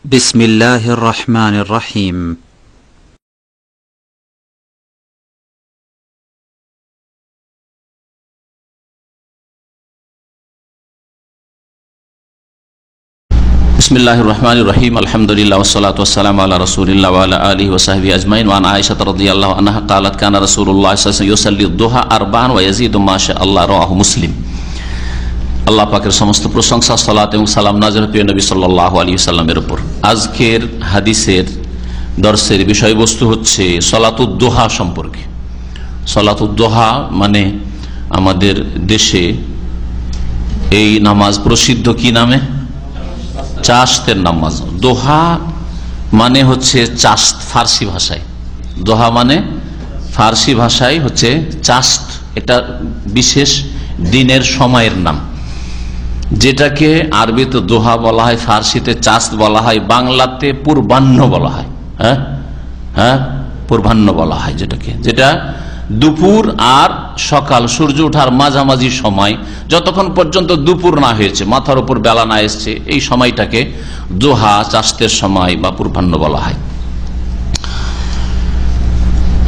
بسم الله الرحمن الرحيم بسم الله الرحمن الرحيم الحمد لله والصلاة والسلام على رسول الله وعلى آله وصحبه أجمعين وعن عائشة رضي الله عنها قالت كان رسول الله صلى الله عليه وسلم يصلي الضحى أربعا ويزيد ما شاء الله رواه مسلم। আল্লাহ পাকের সমস্ত প্রশংসা সালাত এবং সালাম নাযিল প্রিয় নবী সাল্লাল্লাহু আলাইহি ওয়াসাল্লামের উপর। আজকের হাদিসের দর্শের বিষয়বস্তু হচ্ছে সালাতুদ দুহা সম্পর্কে। সালাতুদ দুহা মানে আমাদের দেশে এই নামাজ প্রসিদ্ধ কি নামে? চাশতের নামাজ। দোহা মানে হচ্ছে চাস্ত ফার্সি ভাষায়। দোহা মানে ফার্সি ভাষায় হচ্ছে চাস্ত, এটা বিশেষ দিনের সময়ের নাম, যেটাকে আরবিতে দোহা বলা হয়, ফার্সিতে চাস্ত বলা হয়, বাংলাতে পূর্বাহ্ন বলা হয়। হ্যাঁ, পূর্বাহ্ন বলা হয় যেটা দুপুর আর সকাল, সূর্য ওঠার মাঝামাঝি সময়, যতক্ষণ পর্যন্ত দুপুর না হয়েছে, মাথার উপর বেলা না এসছে, এই সময়টাকে দোহা, চাস্তের সময় বা পূর্বাহ্ন বলা হয়।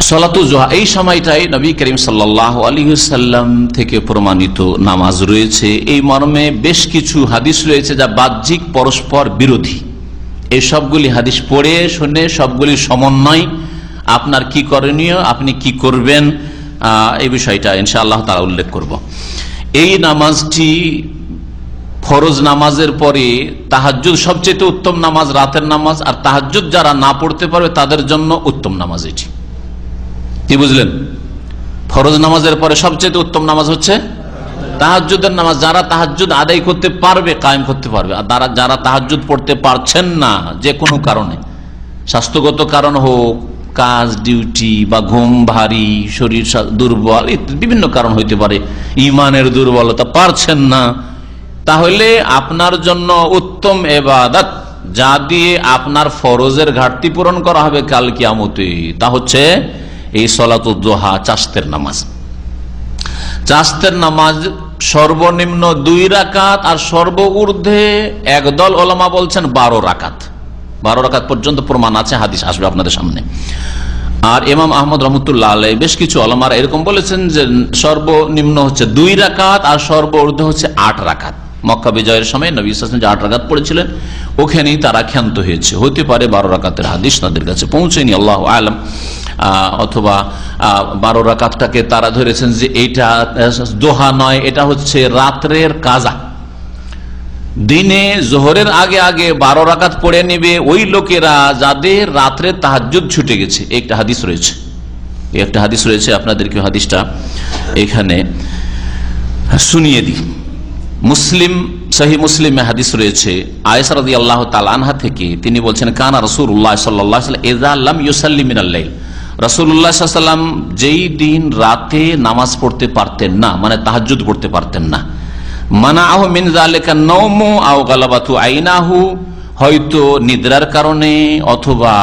সালাতুল জোহা এই সময়টাই নবী করিম সাল্লাল্লাহু আলাইহি ওয়াসাল্লাম থেকে প্রমাণিত নামাজ রয়েছে। এই মর্মে বেশ কিছু হাদিস রয়েছে যা বাহ্যিক পরস্পর বিরোধী। এই সবগুলি হাদিস পড়ে শুনে সবগুলির সমন্বয় আপনার কি করণীয়, আপনি কি করবেন, এই বিষয়টা ইনশাআল্লাহ তাআলা উল্লেখ করব। এই নামাজটি ফরজ নামাজের পরে তাহাজ্জুদ সবচেয়ে উত্তম নামাজ, রাতের নামাজ, আর তাহাজ্জুদ যারা না পড়তে পারবে তাদের জন্য উত্তম নামাজ এটি। কি বুঝলেন? ফরজ নামাজের পরে সবচেয়ে উত্তম নামাজ হচ্ছে তাহাজ্জুদের নামাজ। যারা তাহাজ্জুদ আদায় করতে পারবে, কায়েম করতে পারবে, আর যারা তাহাজ্জুদ পড়তে পারছেন না, যে কোনো কারণে, স্বাস্থ্যগত কারণ হোক, কাজ ডিউটি বা ঘুম ভারী, শরীর দুর্বল, বিভিন্ন কারণ হইতে পারে, ইমানের দুর্বলতা, পারছেন না, তাহলে আপনার জন্য উত্তম ইবাদত যা দিয়ে আপনার ফরজের ঘাটতি পূরণ করা হবে কাল কিয়ামতে, তা হচ্ছে এই সালাতুদ দুহা, চাস্তের নামাজ। চাস্তের নামাজ সর্বনিম্ন 2 রাকাত আর সর্ব ঊর্ধ্বে একদল ওলামা বলছেন 12 রাকাত। 12 রাকাত পর্যন্ত প্রমাণ আছে, হাদিস আসবে আপনাদের সামনে। আর ইমাম আহমদ রহমতুল্লাহ আলাইহি বেশ কিছু ওলামারা এরকম বলেছেন যে সর্বনিম্ন হচ্ছে 2 রাকাত আর সর্ব ঊর্ধ্বে হচ্ছে 8 রাকাত। মক্কা বিজয়ের সময় নবী সাল্লাল্লাহু আলাইহি ওয়াসাল্লাম যে 8 রাকাত পড়েছিলেন, ওখানেই তারা ক্ষান্ত হয়েছে। হতে পারে 12 রাকাতের হাদিস তাদের কাছে পৌঁছেনি, আল্লাহু আ'লাম, অথবা 12 রাকাতটাকে তারা ধরেছেন যে এইটা দোহা নয়, এটা হচ্ছে রাত্রের কাজা। দিনে জোহরের আগে আগে 12 রাকাত পড়ে নেবে ওই লোকেরা যাদের রাত্রে তাহাজ্জুদ ছুটে গেছে। একটা হাদিস রয়েছে, আপনাদেরকে হাদিসটা এখানে শুনিয়ে দিই। মুসলিম, সহিহ মুসলিমে হাদিস রয়েছে, আয়েশা রাদিয়াল্লাহু তাআলা আনহা থেকে, তিনি বলছেন কানা রাসূলুল্লাহ সাল্লাল্লাহু আলাইহি ওয়াসাল্লাম ইযা লাম ইউসাল্লি মিনাল লাইল, রাসূলুল্লাহ সাল্লাল্লাহু আলাইহি ওয়াসাল্লাম যেই দিন রাতে নামাজ পড়তে পারতেন না, মানে তাহাজ্জুদ পড়তে পারতেন না, মানাআহু মিন যালিকা নাওমু আও গালাবাতু আইনাহু, হয়তো নিদ্রার কারণে অথবা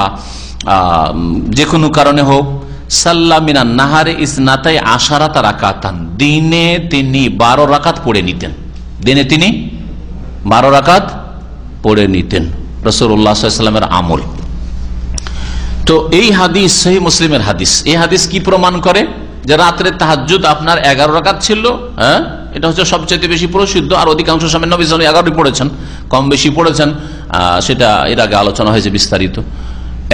যে কোনো কারণে হোক, সাল্লা মিনান নাহারে ইসনাতাই আশারাতা রাকাতান, দিনে তিনি 12 রাকাত পড়ে নিতেন। দিনে তিনি 12 রাকাত পড়ে নিতেন, রাসূলুল্লাহ সাল্লাল্লাহু আলাইহি ওয়াসাল্লামের আমল। তো এই হাদিস সহিহ মুসলিমের হাদিস। এই হাদিস কি প্রমাণ করে? যে রাত্রে তাহাজ্জুদ আপনার 11 রাকাত ছিল, হ্যাঁ, এটা হচ্ছে সবচেয়ে বেশি প্রসিদ্ধ। আর অধিকাংশ সময় নবী সাল্লাল্লাহু আলাইহি ওয়াসাল্লাম 11 পড়েছেন, কম বেশি পড়েছেন, সেটা এর আগে আলোচনা হয়েছে বিস্তারিত।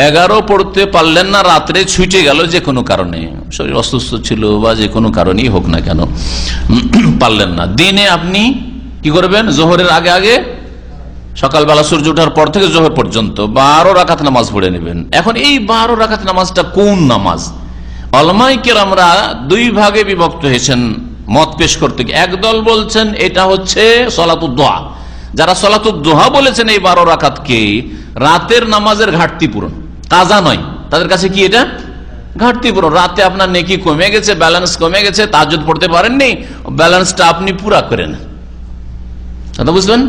11 পড়তে পারলেন না, রাত্রে ছুটে গেল যে কোনো কারণে, শরীর অসুস্থ ছিল বা যে কোনো কারণেই হোক না কেন, পারলেন না। দিনে আপনি কি করবেন? জোহরের আগে আগে, সকালবেলা সূর্য ওঠার পর থেকে জোহর পর্যন্ত 12 রাকাত নামাজ পড়ে নেবেন। এখন এই 12 রাকাত নামাজটা কোন নামাজ? উলামায়ে কেরামরা 2 ভাগে বিভক্ত হয়েছেন মত পেশ করতে গিয়ে। একদল বলছেন এটা হচ্ছে সালাতুদ দুহা। যারা সালাতুদ দুহা বলেছেন এই 12 রাকাতকে রাতের নামাজের ঘাটতি পূরণ, কাজা নয়, তাদের কাছে কি এটা ঘাটতি পূরণ। রাতে আপনার নেকি কমে গেছে, ব্যালেন্স কমে গেছে, তাহাজ্জুদ পড়তে পারেননি, ব্যালেন্সটা আপনি পুরা করেন, কথা বুঝলেন?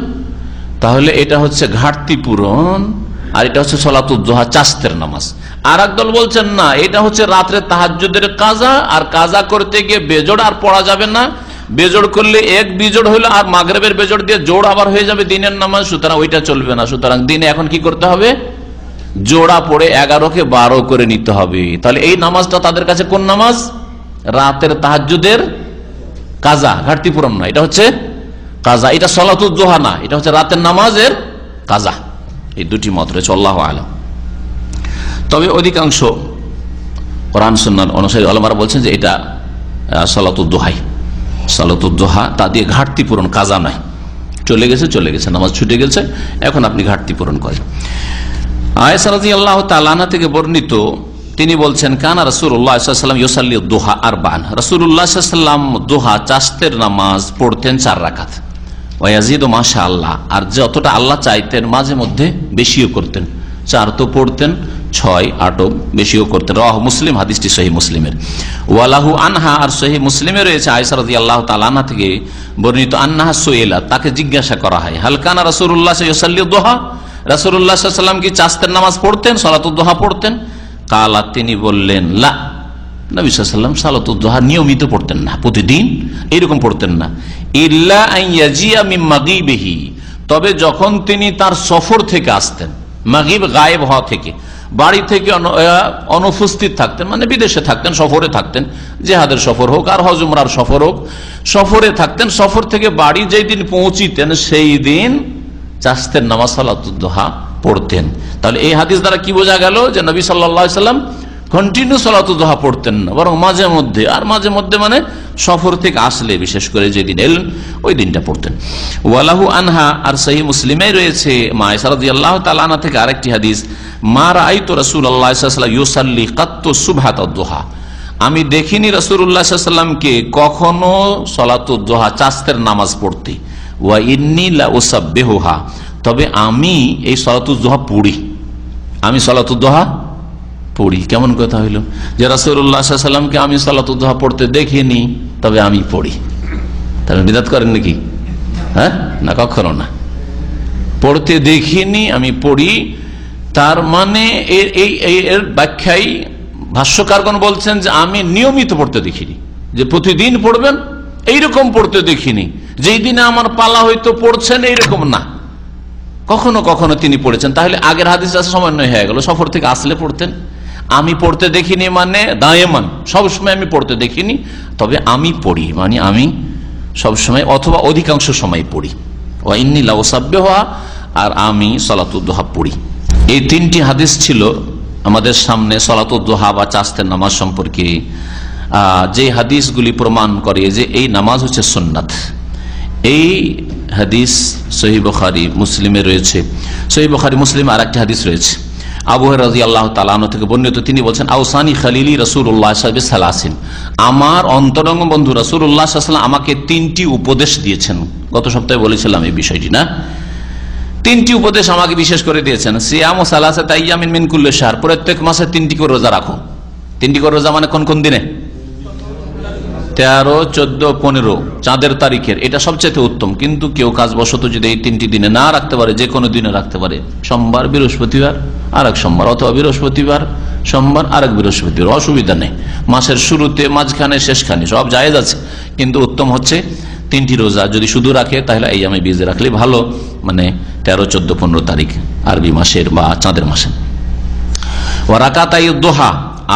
তাহলে এটা হচ্ছে ঘাটতি পূরণ, আর এটা হচ্ছে সালাতুদ দুহা, চাস্তের নামাজ। আর একদল বলছেন না, এটা হচ্ছে রাত্রে তাহাজ্জুদের কাজা, আর কাজা করতে গিয়ে বেজোড় আর পড়া যাবে না, বেজোড় করলে এক বিজোড় হইলো, আর মাগরিবের বেজোড় দিয়ে জোড় আবার হয়ে যাবে দিনের নামাজ, সুতরাং ওইটা চলবে না। সুতরাং দিনে এখন কি করতে হবে? জোড়া পড়ে 11কে 12 করে নিতে হবে। তাহলে এই নামাজটা তাদের কাছে কোন নামাজ? রাতের তাহাজ্জুদের কাজা, ঘাটতি পূরণ না, এটা হচ্ছে কাজা। এটা সালাতুল দুহা না, এটা হচ্ছে রাতের নামাজের কাজা। এই দুটি মত রয়েছে, আল্লাহু আ'লাম। তবে অধিকাংশ কোরআন সুন্নাহ অনুসারী ওলামারা বলছেন যে এটা সালাতুল দুহাই, সালাতুল দুহা, তা দিয়ে ঘাটতি পূরণ, কাজা নয়। চলে গেছে, নামাজ ছুটে গেছে, এখন আপনি ঘাটতি পূরণ করেন। আয়েশা রাদিয়াল্লাহু তাআলা আনহা থেকে বর্ণিত, তিনি বলছেন, কানা রাসূলুল্লাহ সাল্লাল্লাহু আলাইহি ওয়াসাল্লাম ইউসাল্লি দুহা আরবা'আন, রাসূলুল্লাহ সাল্লাল্লাহু আলাইহি ওয়াসাল্লাম দুহা, চাষতের নামাজ পড়তেন 4 রাকাত। ওয়া ইয়াজিদু মাশাআল্লাহ, আর যতটা আল্লাহ চাইতেন মাঝে মধ্যে বেশিও করতেন। 4 তো পড়তেন, 6, 8 বেশিও করতেন। রাওয়াহু মুসলিম, হাদিসটি সহিহ মুসলিমের। ওয়ালাহু আনহা, আর সহিহ মুসলিমে রয়েছে আয়েশা রাদিয়াল্লাহু তাআলা আনহা থেকে বর্ণিত, আন্নাহা সুইলা, তাকে জিজ্ঞাসা করা হয়, হাল কানা রাসূলুল্লাহ সাল্লাল্লাহু আলাইহি ওয়াসাল্লাম ইউসাল্লি দুহা, রাসূলুল্লাহ সাল্লাল্লাহু আলাইহি ওয়াসাল্লাম কি চাষতের নামাজ পড়তেন, সালাতুদ দুহা পড়তেন? কালা, তিনি বললেন, লা, নবী সাল্লাল্লাহু আলাইহি ওয়াসাল্লাম সালাতুদ দুহা নিয়মিত পড়তেন না, প্রতিদিন এইরকম পড়তেন না। ইল্লা আন ইয়াজিয়া মিন মাগিবিহি, তবে যখন তিনি তার সফর থেকে আসতেন, মাগিব গায়েব হওয়া থেকে, বাড়ি থেকে অনুপস্থিত থাকতেন, মানে বিদেশে থাকতেন, সফরে থাকতেন, জিহাদের সফর হোক আর হজ উমরার সফর হোক, সফরে থাকতেন, সফর থেকে বাড়ি যেই দিন পৌঁছিতেন সেই দিন চাষতের নামাজ সালাতুদ দুহা পড়তেন। তাহলে এই হাদিস দ্বারা কি বোঝা গেল যে নবী সাল্লাল্লাহু আলাইহি ওয়াসাল্লাম কন্টিনিউ সালাতুদ দুহা পড়তেন না, বরং মাঝে মধ্যে, আর মাঝে মধ্যে মানে সফর থেকে আসলে, বিশেষ করে যেদিন এলেন ওই দিনটা পড়তেন। ওয়ালাহু আনহা, আর সহিহ মুসলিমে রয়েছে মা আয়েশা রাদিয়াল্লাহু তাআলা আনহা থেকে আরেকটি হাদিস, মা রাআইতু রাসূলুল্লাহ সাল্লাল্লাহু আলাইহি ওয়াসাল্লাম ইউসাল্লি কাত্তু সুবহাতাদ দুহা, আমি দেখিনি রাসূলুল্লাহ সাল্লাল্লাহু আলাইহি ওয়াসাল্লামকে কখনো সালাতুদ দুহা, চাষতের নামাজ পড়তে। ওয়া ইন্নী লা উসাব্বিহুহা, তবে আমি এই সালাতুদ দুহা পড়ি, আমি সালাতুদ দুহা পড়ি। কেমন কথা হইল যে রাসূলুল্লাহ সাল্লাল্লাহু আলাইহি ওয়াসাল্লামকে আমি সালাতুদ দুহা পড়তে দেখিনি, তবে আমি পড়ি। তাহলে বিদআত করেন নাকি? হ্যাঁ, না, কখনো না। পড়তে দেখিনি, আমি পড়ি। তার মানে এর ব্যাখ্যায় ভাষ্যকারগণ বলছেন যে আমি নিয়মিত পড়তে দেখিনি, যে প্রতিদিন পড়বেন এইরকম পড়তে দেখিনি, যেই দিনে আমার পালা হয়তো পড়ছেন এইরকম না, কখনো কখনো তিনি পড়েছেন। তাহলে আগের হাদিস আছে সমন্বয় হয়ে গেল, সফর থেকে আসলে পড়তেন। আমি পড়তে দেখিনি মানে দায়েমান, সবসময় আমি পড়তে দেখিনি, তবে আমি পড়ি, মানে আমি সবসময় অথবা অধিকাংশ সময় পড়ি। ওয়া ইন্নী লা উসাব্বিহুহা, আর আমি সালাতুদ দুহা পড়ি। এই 3টি হাদিস ছিল আমাদের সামনে সালাতুদ দুহা বা চাষতের নামাজ সম্পর্কে, যে হাদিসগুলি প্রমাণ করে যে এই নামাজ হচ্ছে সুন্নাত। এই হাদিস সহিহ বুখারী মুসলিমে রয়েছে। সহিহ বুখারী মুসলিম আর একটি হাদিস রয়েছে, আবু হুরায়রা রাদিয়াল্লাহু তাআলা আনহু থেকে বর্ণিত, তিনি বলছেন, আওসানি খালিলি রাসূলুল্লাহ সাল্লাল্লাহু আলাইহি ওয়াসাল্লাম, আমার অন্তরঙ্গ বন্ধু রাসূলুল্লাহ সাল্লাল্লাহু আলাইহি ওয়াসাল্লাম আমাকে 3টি উপদেশ দিয়েছেন। গত সপ্তাহে বলেছিলাম এই বিষয়টি, না? 3টি উপদেশ আমাকে বিশেষ করে দিয়েছেন। সিয়ামু সালাসাতি আইয়ামিন মিন কুল্লি শাহর, প্রত্যেক মাসে 3টি করে রোজা রাখো। 3টি করে রোজা মানে কোন কোন দিনে? 13, 14, 15 চাঁদের তারিখের, এটা সবচেয়ে উত্তম। কিন্তু কেউ কাজবশত যদি এই 3টি দিনে না রাখতে পারে, যে কোনো দিনে রাখতে পারে, সোমবার, বৃহস্পতিবার, আরেক সোমবার, অথবা বৃহস্পতিবার, সোমবার, আরেক বৃহস্পতিবার, অসুবিধা নেই। মাসের শুরুতে, মাঝখানে, শেষখানে সব জায়েজ আছে, কিন্তু উত্তম হচ্ছে 3টি রোজা যদি শুধু রাখে তাহলে আইয়ামে বীজ রাখলে ভালো, মানে 13, 14, 15 তারিখ আরবি মাসের বা চাঁদের মাসে। ওয়া রাকাতাই দুহা,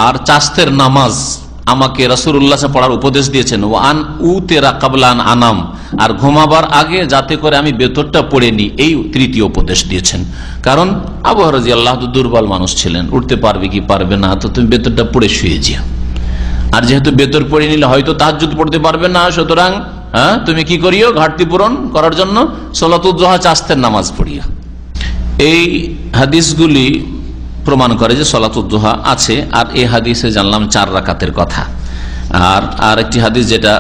আর চাষতের নামাজ আমাকে রাসূলুল্লাহ পড়ার উপদেশ দিয়েছেন। ওয়ান উতেরা কাবলান আনাম, আর ঘুমাবার আগে যাতে করে আমি বেতরটা পড়ে নি, এই 3য় উপদেশ দিয়েছেন। কারণ আবু হুরায়রা রাদিয়াল্লাহু আনহু দুর্বল মানুষ ছিলেন, উঠতে পারবে কি পারবে না, তো তুমি বেতরটা পড়ে শুয়ে যেও। আর যেহেতু বেতর পড়ে নিলে হয়তো তাহাজ্জুদ পড়তে পারবে না, সুতরাং তুমি কি করিও, ঘাটতি পূরণ করার জন্য সালাতুদ দুহা, চাষতের নামাজ পড়িও। এই হাদিসগুলি প্রমাণ করে যে সালাতুদ দুহা আছে। আর এই হাদিসে জানলাম 4 রাকাতের কথা। আর একটি হাদিস যেটা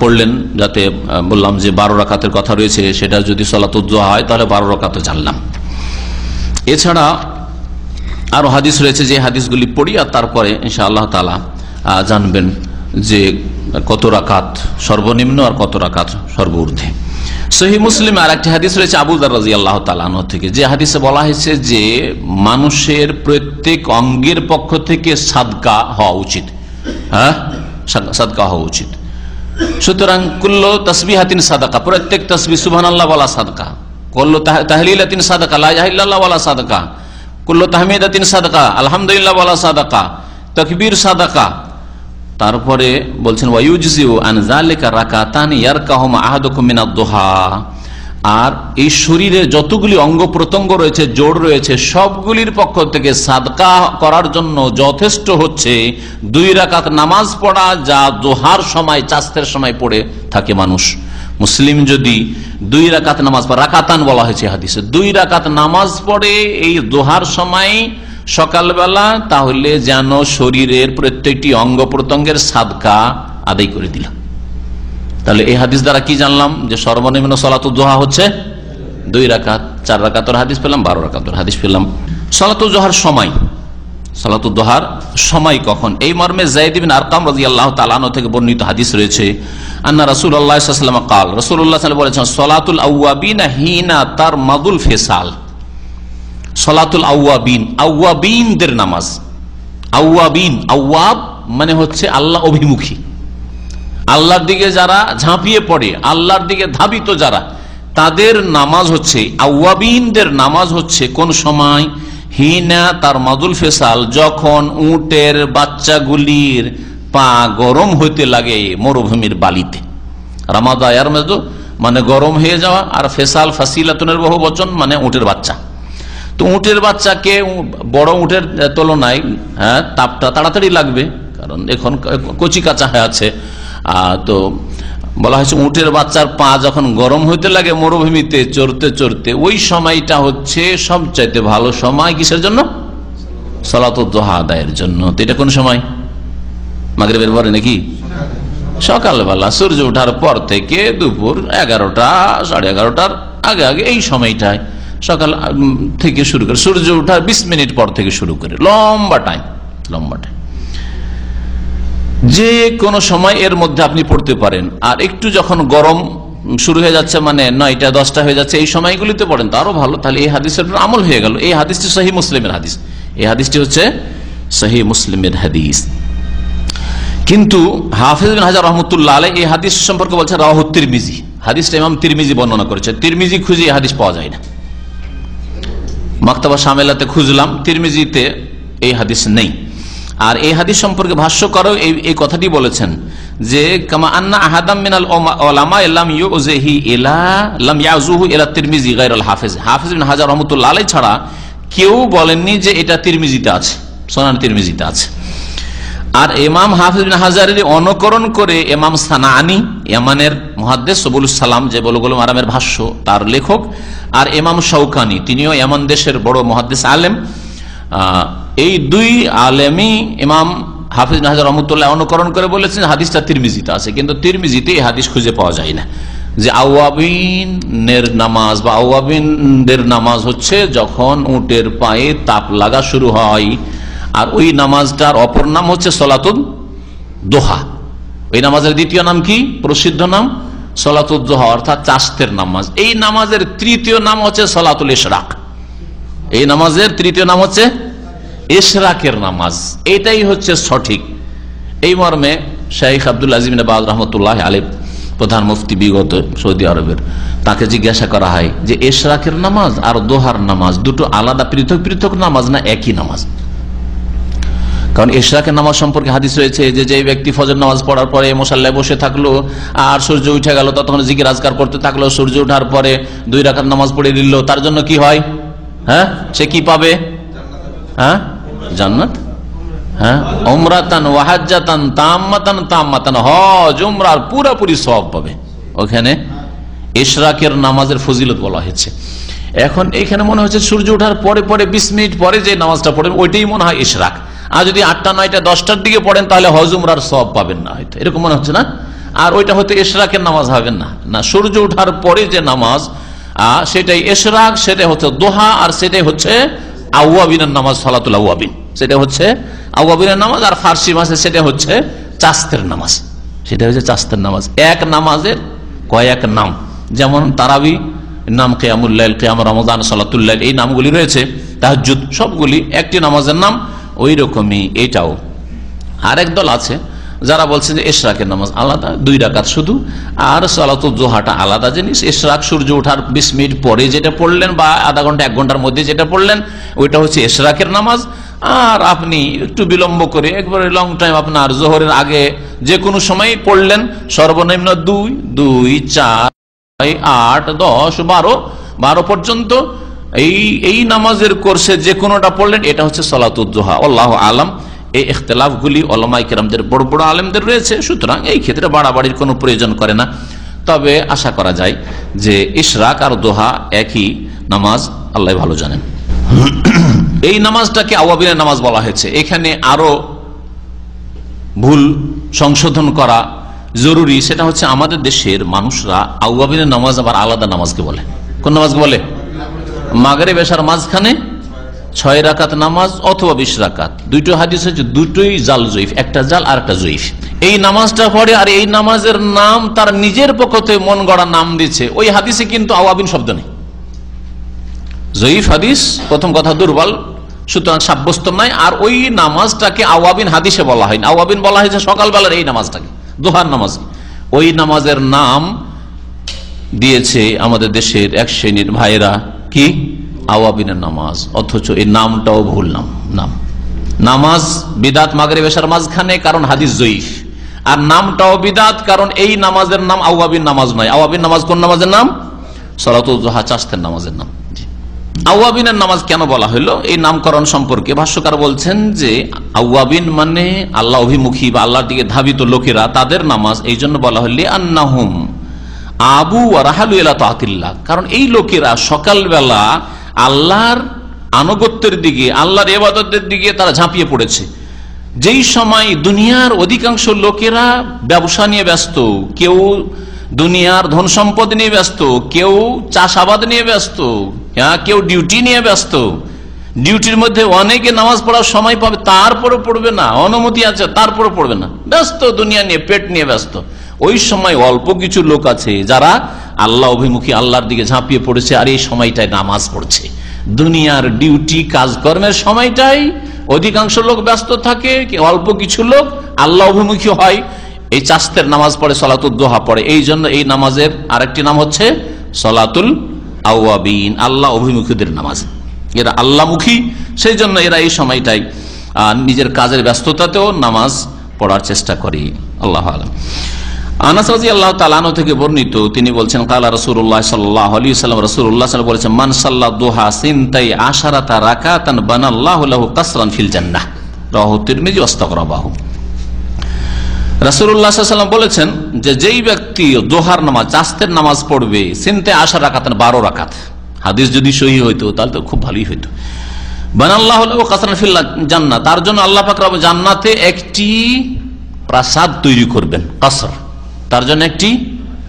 পড়লেন, যাতে বললাম যে 12 রাকাতের কথা রয়েছে, সেটা যদি সালাতুদ দুহা হয় তাহলে 12 রাকাত জানলাম। এছাড়া আরো হাদিস রয়েছে, যে হাদিসগুলি পড়ি আর তারপরে ইনশাআল্লাহ তাআলা জানবেন যে কত রাকাত সর্বনিম্ন আর কত রাকাত সর্বঊর্ধ্বে। সহিহ মুসলিমে আর একটি হাদিস রয়েছে আবু যর রাদিয়াল্লাহু তাআলা আনহু থেকে, যে হাদিসে বলা হয়েছে যে মানুষের প্রত্যেক অঙ্গের পক্ষ থেকে সাদকা হওয়া উচিত। সাদকা হওয়া উচিত। সুতরাং কুল্লু তাসবিহাতিন সাদাকা, প্রত্যেক তাসবিহ সুবহানাল্লাহ বলা সাদকা, কুল্লু তাহলিলাতিন সাদাকা, লা ইলাহা ইল্লাল্লাহ বলা সাদকা, কুল্লু তাহমিদাতিন সাদাকা, আলহামদুলিল্লাহ বলা সাদাকা, তাকবীর সাদাকা। তারপরে বলছেন ওয়ায়ুজজিউ আন যালিকা রাকাতানি ইয়ারকাহুমা আহাদুকুম মিনাদ দুহা, আর এই শরীরে যতগুলি অঙ্গ প্রত্যঙ্গ রয়েছে, জোড় রয়েছে, সবগুলির পক্ষ থেকে সাদকা করার জন্য যথেষ্ট হচ্ছে 2 রাকাত নামাজ পড়া, যা দোহার সময়, চাস্তের সময় পড়ে থাকে মানুষ। মুসলিম যদি 2 রাকাত নামাজ পড়ে, রাকাতান বলা হয়েছে হাদিসে, 2 রাকাত নামাজ পড়ে এই দোহার সময় সকালবেলা, তাহলে যেন শরীরের প্রত্যেকটি অঙ্গ প্রত্যঙ্গের সাদকা আদায় করে দিল। তাহলে এই হাদিস দ্বারা কি জানলাম? যে সর্বনিম্ন সালাতুল দুহা হচ্ছে 2 রাকাত। 4 রাকাতের হাদিস পেলাম, 12 রাকাতের হাদিস পেলাম। সালাতুল দুহার সময়, সালাতুল দুহার সময় কখন? এই মর্মে যায়েদ ইবনে আরকাম রাদিয়াল্লাহু তাআলা আনহু থেকে বর্ণিত হাদিস রয়েছে, আন্না রাসূলুল্লাহ সাল্লাল্লাহু আলাইহি ওয়াসাল্লাম قال, রাসূলুল্লাহ সাল্লাল্লাহু আলাইহি ওয়াসাল্লাম বলেছেন, সালাতুল আওয়াবিনা হিনা তারমাদুল ফিসাল। সালাতুল আওয়াবিন, আওয়াবিনদের নামাজ। আওয়াবিন, আওয়াব মানে হচ্ছে আল্লাহ অভিমুখী, আল্লাহর দিকে যারা ঝাঁপিয়ে পড়ে, আল্লাহর দিকে ধাবিত যারা, তাদের নামাজ হচ্ছে, আওয়াবিনদের নামাজ হচ্ছে কোন সময়? হিনা তার মাদুল ফেসাল, যখন উটের বাচ্চাগুলির পা গরম হইতে লাগে মরুভূমির বালিতে। রামাদা ইয়ারমাদু মানে গরম হয়ে যাওয়া, আর ফেসাল ফাসিলাতুনের বহু বচন মানে উটের বাচ্চা। তো উটের বাচ্চাকে বড় উটের তুলনায় তাপটা তাড়াতাড়ি লাগবে, কারণ এখন কচি কাঁচা হয়ে আছে। তো বলা হয়েছে উটের বাচ্চার পা যখন গরম হইতে লাগে মরুভূমিতে চড়তে চড়তে, ওই সময়টা হচ্ছে সবচাইতে ভালো সময় কিসের জন্য? সালাতুল দুহা আদায়ের জন্য। তো এটা কোন সময়? মাগরিবের পরে নাকি সকালবেলা, সূর্য ওঠার পর থেকে দুপুর 11টা 11:30টার আগে আগে, এই সময়টায় সকাল থেকে শুরু করে সূর্য ওঠার 20 মিনিট পর থেকে শুরু করে লম্বা টাইম, লম্বা টাইম, যে কোনো সময় এর মধ্যে আপনি পড়তে পারেন। আর একটু যখন গরম শুরু হয়ে যাচ্ছে, মানে 9টা 10টা হয়ে যাচ্ছে, এই সময়গুলিতে পড়েন তো আরো ভালো। তাহলে এই হাদিসের আমল হয়ে গেল। এই হাদিসটি সহিহ মুসলিমের হাদিস, এই হাদিসটি হচ্ছে সহিহ মুসলিমের হাদিস। কিন্তু হাফিজ বিন হাজার রহমতুল্লাহ আলাইহি এই হাদিস সম্পর্কে বলছেন রাওয়াহু তিরমিজি, হাদিসটা ইমাম তিরমিজি বর্ণনা করেছে। তিরমিজি খুঁজে এই হাদিস পাওয়া যায় না, মাকতাবা শামেলাতে খুঁজলাম, তিরমিজিতে এই হাদিস নেই। আর এই হাদিস সম্পর্কে ভাষ্যকারও এই কথাটি বলেছেন যে কামা আন্না আহাদাম মিনাল উলামা লাম ইউযিহি ইলা লাম ইয়াযুহু ইলা তিরমিজি গায়রুল হাফিজ, হাফিজ ইবনে হাজার রাহমাতুল্লাহ আলাইহি ছাড়া কেউ বলেননি যে এটা তিরমিজিতে আছে, সুনান তিরমিজিতে আছে। আর ইমাম হাফিজ ইবনে হাজারের অনুকরণ করে ইমাম সানাআনী, ইয়ামানের মুহাদ্দিস সুবুলুস সালাম যে বুলুগুল মারামের ভাষ্য, তার লেখক, আর ইমাম শাওকানি, তিনিও ইয়ামান দেশের বড় মুহাদ্দিস আলেম, এই 2 আলেমই ইমাম হাফিজ ইবনে হাজার রাহমাতুল্লাহ অনুকরণ করে বলেছেন হাদিসটা তিরমিজিতে আছে। কিন্তু তিরমিজিতে এই হাদিস খুঁজে পাওয়া যায় না যে আওয়াবিনের নামাজ বা আওয়াবিনদের নামাজ হচ্ছে যখন উটের পায়ে তাপ লাগা শুরু হয়। আর ওই নামাজটার অপর নাম হচ্ছে সালাতুল দুহা। ওই নামাজের দ্বিতীয় নাম কি? প্রসিদ্ধ নাম সালাতুল দুহা, অর্থাৎ চাস্তের নামাজ। এই নামাজের তৃতীয় নাম হচ্ছে সালাতুল ইশরাক। এই নামাজের তৃতীয় নাম হচ্ছে ইশরাকের নামাজ। এটাই হচ্ছে সঠিক। এই মর্মে শাইখ আব্দুল আজিজ বিন বাজ রাহমাতুল্লাহ আলাইহি, প্রধান মুফতি বিগত সৌদি আরবের, তাকে জিজ্ঞাসা করা হয় যে ইশরাকের নামাজ আর দোহার নামাজ দুটো আলাদা পৃথক পৃথক নামাজ না একই নামাজ? কারণ ইশরাকের নামাজ সম্পর্কে হাদিস রয়েছে যে ব্যক্তি ফজর নামাজ পড়ার পরে মুসাল্লায় বসে থাকলো আর সূর্য উঠে গেল, ততক্ষণ জিকির আজকার করতে থাকলো, সূর্য ওঠার পরে 2 রাকাত নামাজ পড়ে দিল, তার জন্য কি হয়? সে কি পাবে? জান্নাত। উমরাতান ওয়া হাজ্জাতান তাম্মাতান তাম্মাতান, হজ উমরার পুরোপুরি সওয়াব পাবে। ওখানে ইশরাকের নামাজের ফজিলত বলা হয়েছে। এখন এখানে মনে হচ্ছে সূর্য ওঠার পরে পরে 20 মিনিট পরে যে নামাজটা পড়েন ওইটাই মনে হয় ইশরাক। আর যদি 8টা 9টা 10টার দিকে পড়েন তাহলে হজ উমরার সওয়াব পাবেন না, হয়তো এরকম মনে হচ্ছে না। আর ওইটা হয়তো ইশরাকের নামাজ হবেন না। না, সূর্য ওঠার পরে যে নামাজ সেটাই ইশরাক, সেটাই হচ্ছে দোহা, আর সেটাই হচ্ছে আওয়াবিনের নামাজ, সালাতুল আওয়াবিন। সেটা হচ্ছে আওয়াবিনের নামাজ। আর ফার্সি ভাষায় সেটা হচ্ছে চাস্তের নামাজ। সেটা হচ্ছে চাস্তের নামাজ। এক নামাজের কয়েক নাম, যেমন তারাবি নাম, কিয়ামুল লাইল, কিয়াম রমাদান, সালাতুল লাইল, এই নামগুলি রয়েছে, তাহাজ্জুদ, সবগুলি একটি নামাজের নাম। ওই রকমই এটাও। আরেক দল আছে যারা বলছেন যে ইশরাকের নামাজ আলাদা 2 রাকাত শুধু, আর সালাতুল জোহাটা আলাদা জিনিস। ইশরাক সূর্য ওঠার 20 মিনিট পরে যেটা পড়লেন বা আধা ঘন্টা 1 ঘন্টার মধ্যে যেটা পড়লেন ওইটা হচ্ছে ইশরাকের নামাজ। আর আপনি একটু বিলম্ব করে একবারে লং টাইম আপনার জোহরের আগে যে কোনো সময় পড়লেন, সর্বনিম্ন 2, 2, 4, 8, 10, 12 পর্যন্ত এই নামাজের কোর্সে যে কোনোটা পড়লেন, এটা হচ্ছে সালাতুল জোহা। আল্লাহু আলাম। এই ইখতিলাফগুলি উলামায়ে কেরামদের বড় বড় আলেমদের রয়েছে, সুতরাং এই ক্ষেত্রে বাড়াবাড়ির কোনো প্রয়োজন করে না। তবে আশা করা যায় যে ইশরাক আর দোহা একই নামাজ, আল্লাহ ভালো জানেন। এই নামাজটাকে আওয়াবিনের নামাজ বলা হয়েছে। এখানে আরো ভুল সংশোধন করা জরুরি, সেটা হচ্ছে আমাদের দেশের মানুষরা আওয়াবিনের নামাজ আবার আলাদা নামাজকে বলে। কোন নামাজকে বলে? মাগরিব এশার মাঝখানে 6 রাকাত নামাজ অথবা 20 রাকাত। দুটো হাদিস হচ্ছে, দুটোই জাল জয়ীফ, একটা জাল আর একটা জয়ীফ। এই নামাজটা পড়ে আর এই নামাজের নাম তার নিজের পক্ষ থেকে মন গড়া নাম দিচ্ছে, ওই হাদিসে কিন্তু আওয়াবিন শব্দ নেই। জয়ীফ হাদিস, প্রথম কথা দুর্বল, সুতরাং সাব্যস্ত নাই। আর ওই নামাজটাকে আওয়াবিন হাদিসে বলা হয়নি, আওয়াবিন বলা হয়েছে সকালবেলার এই নামাজটাকে, দোহার নামাজ। ওই নামাজের নাম দিয়েছে আমাদের দেশের এক শ্রেণীর ভাইয়েরা কি আওয়াবিনের নামাজ, অথচ এই নামটাও ভুল নাম। নামাজ বিদাত মাগরিব এশার মাঝখানে, কারণ হাদিস জয়ীফ। আর নামটাও বিদাত, কারণ এই নামাজের নাম আওয়াবিন নামাজ নয়। আওয়াবিন নামাজ কোন নামাজের নাম? সালাতুল জোহা, চাষতের নামাজের নাম। আওয়াবিনের নামাজ কেন বলা হলো এই নামকরণ সম্পর্কে ভাষ্যকার বলছেন যে আওয়াবিন মানে আল্লাহ অভিমুখী বা আল্লাহর দিকে ধাবিত লোকেরা, তাদের নামাজ এই জন্য বলা হল আন্নাহুম আবু ওয়া রাহালু ইলা তাআতিল্লাহ, কারণ এই লোকেরা সকালবেলা আল্লাহর আনুগত্যের দিকে, আল্লাহর ইবাদতের দিকে তারা ঝাঁপিয়ে পড়েছে। যেই সময় দুনিয়ার অধিকাংশ লোকেরা ব্যবসা নিয়ে ব্যস্ত, কেউ দুনিয়ার ধন সম্পদ নিয়ে ব্যস্ত, কেউ চাষাবাদ নিয়ে ব্যস্ত, কেউ ডিউটি নিয়ে ব্যস্ত। ডিউটির মধ্যে অনেকে নামাজ পড়ার সময় পাবে, তারপরে পড়বে না, অনুমতি আছে তারপরে পড়বে না, ব্যস্ত দুনিয়া নিয়ে, পেট নিয়ে ব্যস্ত। ওই সময় অল্প কিছু লোক আছে যারা আল্লাহ অভিমুখী, আল্লাহর দিকে ঝাঁপিয়ে পড়েছে, আর এই সময়টায় নামাজ পড়ছে। দুনিয়ার ডিউটি কাজকর্মের সময়টাই অধিকাংশ লোক ব্যস্ত থাকে, অল্প কিছু লোক আল্লাহ অভিমুখী হয়, এই চাষতের নামাজ পড়ে, সালাতুল দোহা পড়ে। এই জন্য এই নামাজের আরেকটি নাম হচ্ছে সালাতুল আওয়াবিন, আল্লাহ অভিমুখীদের নামাজ। এরা আল্লাহমুখী, সেই জন্য এরা এই সময়টাই নিজের কাজের ব্যস্ততাতেও নামাজ পড়ার চেষ্টা করে। আল্লাহু আ'লাম। আনাস রাদিয়াল্লাহু তাআলা আনহু থেকে বর্ণিত, তিনি বলছেন কালা রাসূলুল্লাহ সাল্লাল্লাহু আলাইহি ওয়াসাল্লাম, রাসূলুল্লাহ সাল্লাল্লাহু আলাইহি ওয়াসাল্লাম বলেছেন মান সাল্লা দুহা সিনতাই আশারাতা রাকাতান বানাল্লাহু লাহু কাসরান ফিল জান্নাহ, রাওয়াহু তিরমিজি ওয়াস্তাগরাবাহু। রাসূলুল্লাহ সাল্লাল্লাহু আলাইহি ওয়াসাল্লাম বলেছেন যে যেই ব্যক্তি দোহার নামাজ, চাষতের নামাজ পড়বে, সিনতাই আশার রাকাতান 12 রাকাত, হাদিস যদি সহিহ হইতো তাহলে তো খুব ভালোই হইতো। বানাল্লাহু লাহু কাসরান ফিল জান্নাহ, তার জন্য আল্লাহ পাক রব্বুল জান্নাতে একটি প্রাসাদ তৈরি করবেন। কাসর, তার জন্য একটি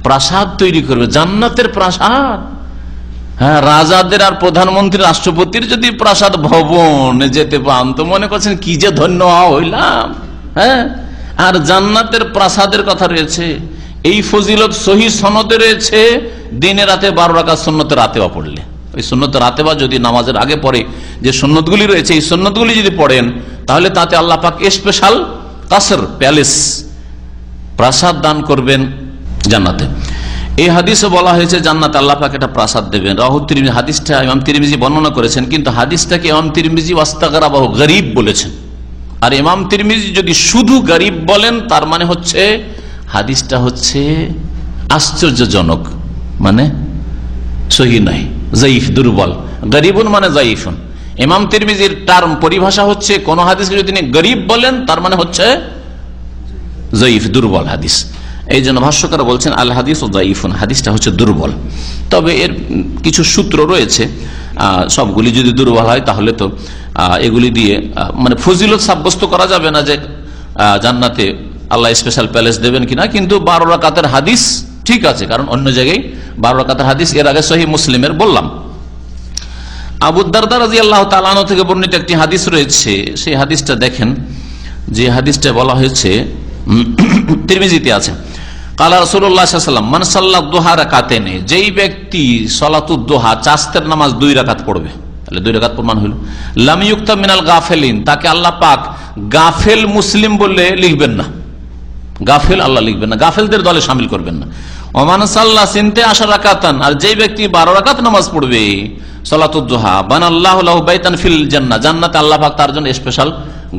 প্রাসাদ তৈরি করবে, জান্নাতের প্রাসাদ। হ্যাঁ, রাজাদের আর প্রধানমন্ত্রী রাষ্ট্রপতির যদি প্রাসাদ ভবন যেতে পান তো মনে করছেন কি যে ধন্য হইলাম। হ্যাঁ, আর জান্নাতের প্রাসাদের কথা রয়েছে। এই ফজিলত সহিহ সনদে রয়েছে, দিনে রাতে 12 রাকাত সুন্নতে রাতেবা পড়লে, ওই সুন্নতে রাতেবা যদি নামাজের আগে পড়ে, যে সুন্নতগুলি রয়েছে এই সুন্নতগুলি যদি পড়েন, তাহলে তাতে আল্লাহ পাক স্পেশাল কাসর, প্যালেস, প্রাসাদ দান করবেন জান্নাতে। এই হাদিসে বলা হয়েছে জান্নাতে আল্লাহ পাক একটা প্রাসাদ দেবেন। রাওয়াহু তিরমিজি, হাদিসটা ইমাম তিরমিজি বর্ণনা করেছেন, কিন্তু হাদিসটাকে ইমাম তিরমিজি ওয়াস্তাগরাবাহু, গরীব বলেছেন। আর ইমাম তিরমিজি যদি শুধু গরীব বলেন, তার মানে হচ্ছে হাদিসটা হচ্ছে আশ্চর্যজনক, মানে সহিহ নয়, যায়ীফ, দুর্বল। গরীবুন মানে যায়ীফুন। ইমাম তিরমিজির টার্ম, পরিভাষা হচ্ছে কোন হাদিসকে যদি তিনি গরীব বলেন তার মানে হচ্ছে যায়ীফ, দুর্বল হাদিস। এই জন্য ভাষ্যকার বলছেন আল হাদিস ও যায়ীফুন, হাদিসটা হচ্ছে দুর্বল। তবে এর কিছু সূত্র রয়েছে, সবগুলি যদি দুর্বল হয় তাহলে তো এগুলি দিয়ে মানে ফজিলত সাব্যস্ত করা যাবে না যে জান্নাতে আল্লাহ স্পেশাল প্যালেস দেবেন কিনা। কিন্তু 12 রাকাতের হাদিস ঠিক আছে, কারণ অন্য জায়গায় 12 রাকাতের হাদিস এর আগে সহিহ মুসলিমের বললাম। আবু দারদা রাদিয়াল্লাহু তাআলা আনহু থেকে বর্ণিত একটি হাদিস রয়েছে, সেই হাদিসটা দেখেন, যে হাদিসটা বলা হয়েছে তিরমিজিতে আছে। কালা রাসূলুল্লাহ সাল্লাল্লাহু আলাইহি ওয়াসাল্লাম মান সাল্লা দুহা রাকাতাইন, যেই ব্যক্তি সালাতুদ দুহা, চাষতের নামাজ 2 রাকাত পড়বে, তাহলে 2 রাকাত প্রমাণ হলো। লাম ইউক্তাব মিনাল গাফিলিন, তাকে আল্লাহ পাক গাফেল মুসলিম বলে লিখবেন না। গাফেল আল্লাহ লিখবেন না, গাফেলদের দলে শামিল করবেন না। ওমান সাল্লাহ চিনতে আসা রাকাতান, আর যেই ব্যক্তি 12 রাকাত নামাজ পড়বে সালাতুদ দুহা, বানাল্লাহু লাহু বাইতান ফিল জান্নাহ, জান্নাতে আল্লাহ পাক তার জন্য স্পেশাল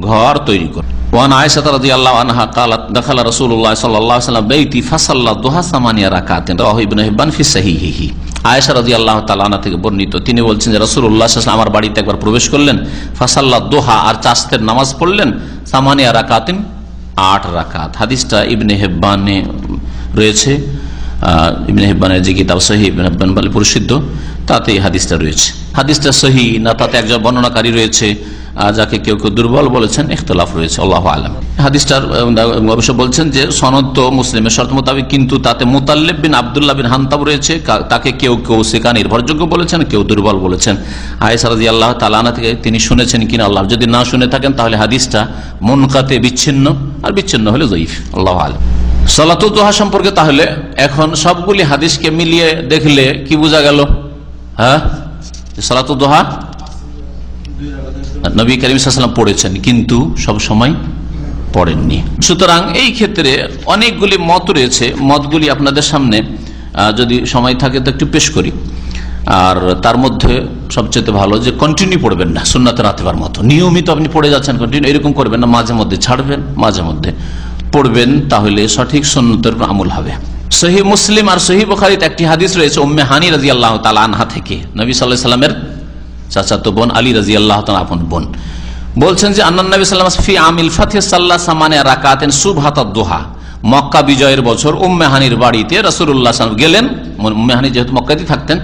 ঘর তৈরি করে। ওয়ান আয়েশা রাদিয়াল্লাহু আনহা ক্বালাত দাখালা রাসূলুল্লাহ সাল্লাল্লাহু আলাইহি ওয়াসাল্লাম বাইতি ফাসাল্লা দুহা 8 রাকাতান, রাওয়াহু ইবনে হিব্বান ফি সাহিহিহি। আয়েশা রাদিয়াল্লাহু তাআলা আনহা থেকে বর্ণিত, তিনি বলছেন যে রাসূলুল্লাহ সাল্লাল্লাহু আলাইহি ওয়াসাল্লাম আমার বাড়িতে একবার প্রবেশ করলেন, ফাসাল্লা দুহা, আর চাস্তের নামাজ পড়লেন, 8 রাকাতিন, 8 রাকাত। হাদিসটা ইবনে হিব্বানে রয়েছে, ইবনে হিব্বানের যে কিতাব সহিহ ইবনে হিব্বান বলে প্রসিদ্ধ, তাতে এই হাদিসটা রয়েছে। হাদিসটা সহিহ না, তাতে একজন বর্ণনাকারী রয়েছে যাকে কেউ কেউ দুর্বল বলেছেন, ইখতিলাফ রয়েছে, আল্লাহু আ'লাম। হাদিসটার অবশ্য বলছেন যে সনদ তো মুসলিমের শর্ত মোতাবেক, কিন্তু তাতে মুতাল্লিব বিন আব্দুল্লাহ বিন হানতাব রয়েছে, তাকে কেউ কেউ সিকা নির্ভরযোগ্য বলেছেন, কেউ দুর্বল বলেছেন। আয়েশা রাদিয়াল্লাহু তাআলা আনহা থেকে তিনি শুনেছেন কিনা আল্লাহ, যদি না শুনে থাকেন তাহলে হাদিসটা মুনকাতে, বিচ্ছিন্ন, আর বিচ্ছিন্ন হলে যঈফ, আল্লাহু আ'লাম। সালাতুদ দুহা সম্পর্কে তাহলে এখন সবগুলি হাদিসকে মিলিয়ে দেখলে কি বোঝা গেল? হ্যাঁ, সালাতুদ দুহা নবী করিম সাল্লাল্লাহু আলাইহি ওয়াসাল্লাম পড়েছেন, কিন্তু সব সময় পড়েননি। সুতরাং এই ক্ষেত্রে অনেকগুলি মত রয়েছে, মতগুলি আপনাদের সামনে যদি সময় থাকে তো একটু পেশ করি। আর তার মধ্যে সবচেয়ে ভালো যে কন্টিনিউ পড়বেন না, সুন্নাতে রাতেবার মতো নিয়মিত আপনি পড়ে যাচ্ছেন, কন্টিনিউ এরকম করবেন না, মাঝে মধ্যে ছাড়বেন, মাঝে মধ্যে পড়বেন, তাহলে সঠিক সুন্নতের আমল হবে। সহিহ মুসলিম আর সহিহ বুখারীতে একটি হাদিস রয়েছে উম্মে হানি রাদিয়াল্লাহু তাআলা আনহা থেকে, নবী সাল্লাল্লাহু আলাইহি ওয়াসাল্লামের চাচাতো বোন আলী রাদিয়াল্লাহু তাআলা আপন বোন, বলছেন যে আন্নান নবী সাল্লাল্লাহু আলাইহি ওয়াসাল্লাম ফি আমিল ফাতহি সাল্লা 8 রাকাতান সুবহাতাদ দুহা, মক্কা বিজয়ের বছর উম্মে হানির বাড়িতে রাসূলুল্লাহ সাল্লাল্লাহু আলাইহি ওয়াসাল্লাম গেলেন। উম্মে হানি যেহেতু মক্কাতে থাকতেন,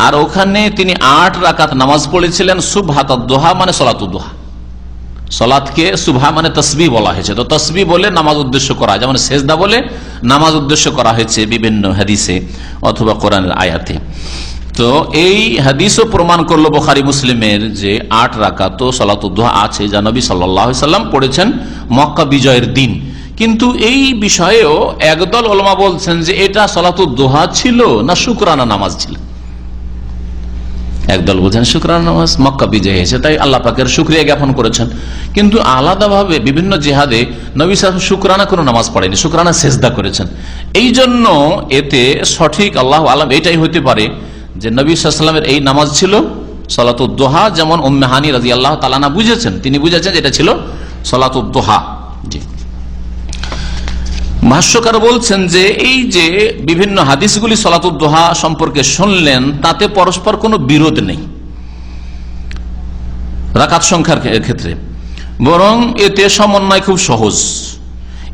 আর ওখানে তিনি 8 রাকাত নামাজ পড়েছিলেন। সুবহাতাদ দুহা মানে সালাতুদ দুহা, সালাতকে সুবহা মানে তাসবিহ বলা হয়েছে, তো তাসবিহ বলে নামাজ উদ্দেশ্য করা, যেমন সেজদা বলে নামাজ উদ্দেশ্য করা হয়েছে বিভিন্ন হাদিসে অথবা কোরআনের আয়াতে। তো এই হাদিসও প্রমাণ করলো বুখারী মুসলিমের যে 8 রাকাত সালাতুদ দুহা আছে, যা নবী সাল্লাল্লাহু আলাইহি ওয়াসাল্লাম পড়েছেন মক্কা বিজয়ের দিন। কিন্তু এই বিষয়েও একদল উলামা বলছেন যে এটা সালাতুদ দুহা ছিল না শুকরানা নামাজ ছিল। একদল বলছেন শুকরানা নামাজ, মক্কা বিজয় হয়েছে তাই আল্লাহ পাকের শুকরিয়া জ্ঞাপন করেছেন, কিন্তু আলাদাভাবে বিভিন্ন জিহাদে নবী সাল্লাল্লাহু আলাইহি ওয়াসাল্লাম শুকরানা কোনো নামাজ পড়েনি, শুকরানা সেজদা করেছেন। এই জন্য এতে সঠিক আল্লাহু আ'লাম এটাই হতে পারে যে নবী সাল্লাল্লাহু আলাইহি ওয়াসাল্লামের এই নামাজ ছিল সালাতুদ দুহা, যেমন উম্মে হানি রাদিয়াল্লাহু তাআলা আনহা বুঝেছেন, তিনি বুঝেছেন এটা ছিল সালাতুদ দুহা। জি, ভাষ্যকার বলছেন যে এই যে বিভিন্ন হাদিসগুলি সালাতুদ দুহা সম্পর্কে শুনলেন, তাতে পরস্পর কোনো বিরোধ নেই রাকাত সংখ্যার ক্ষেত্রে, বরং এতে সমন্বয় খুব সহজ।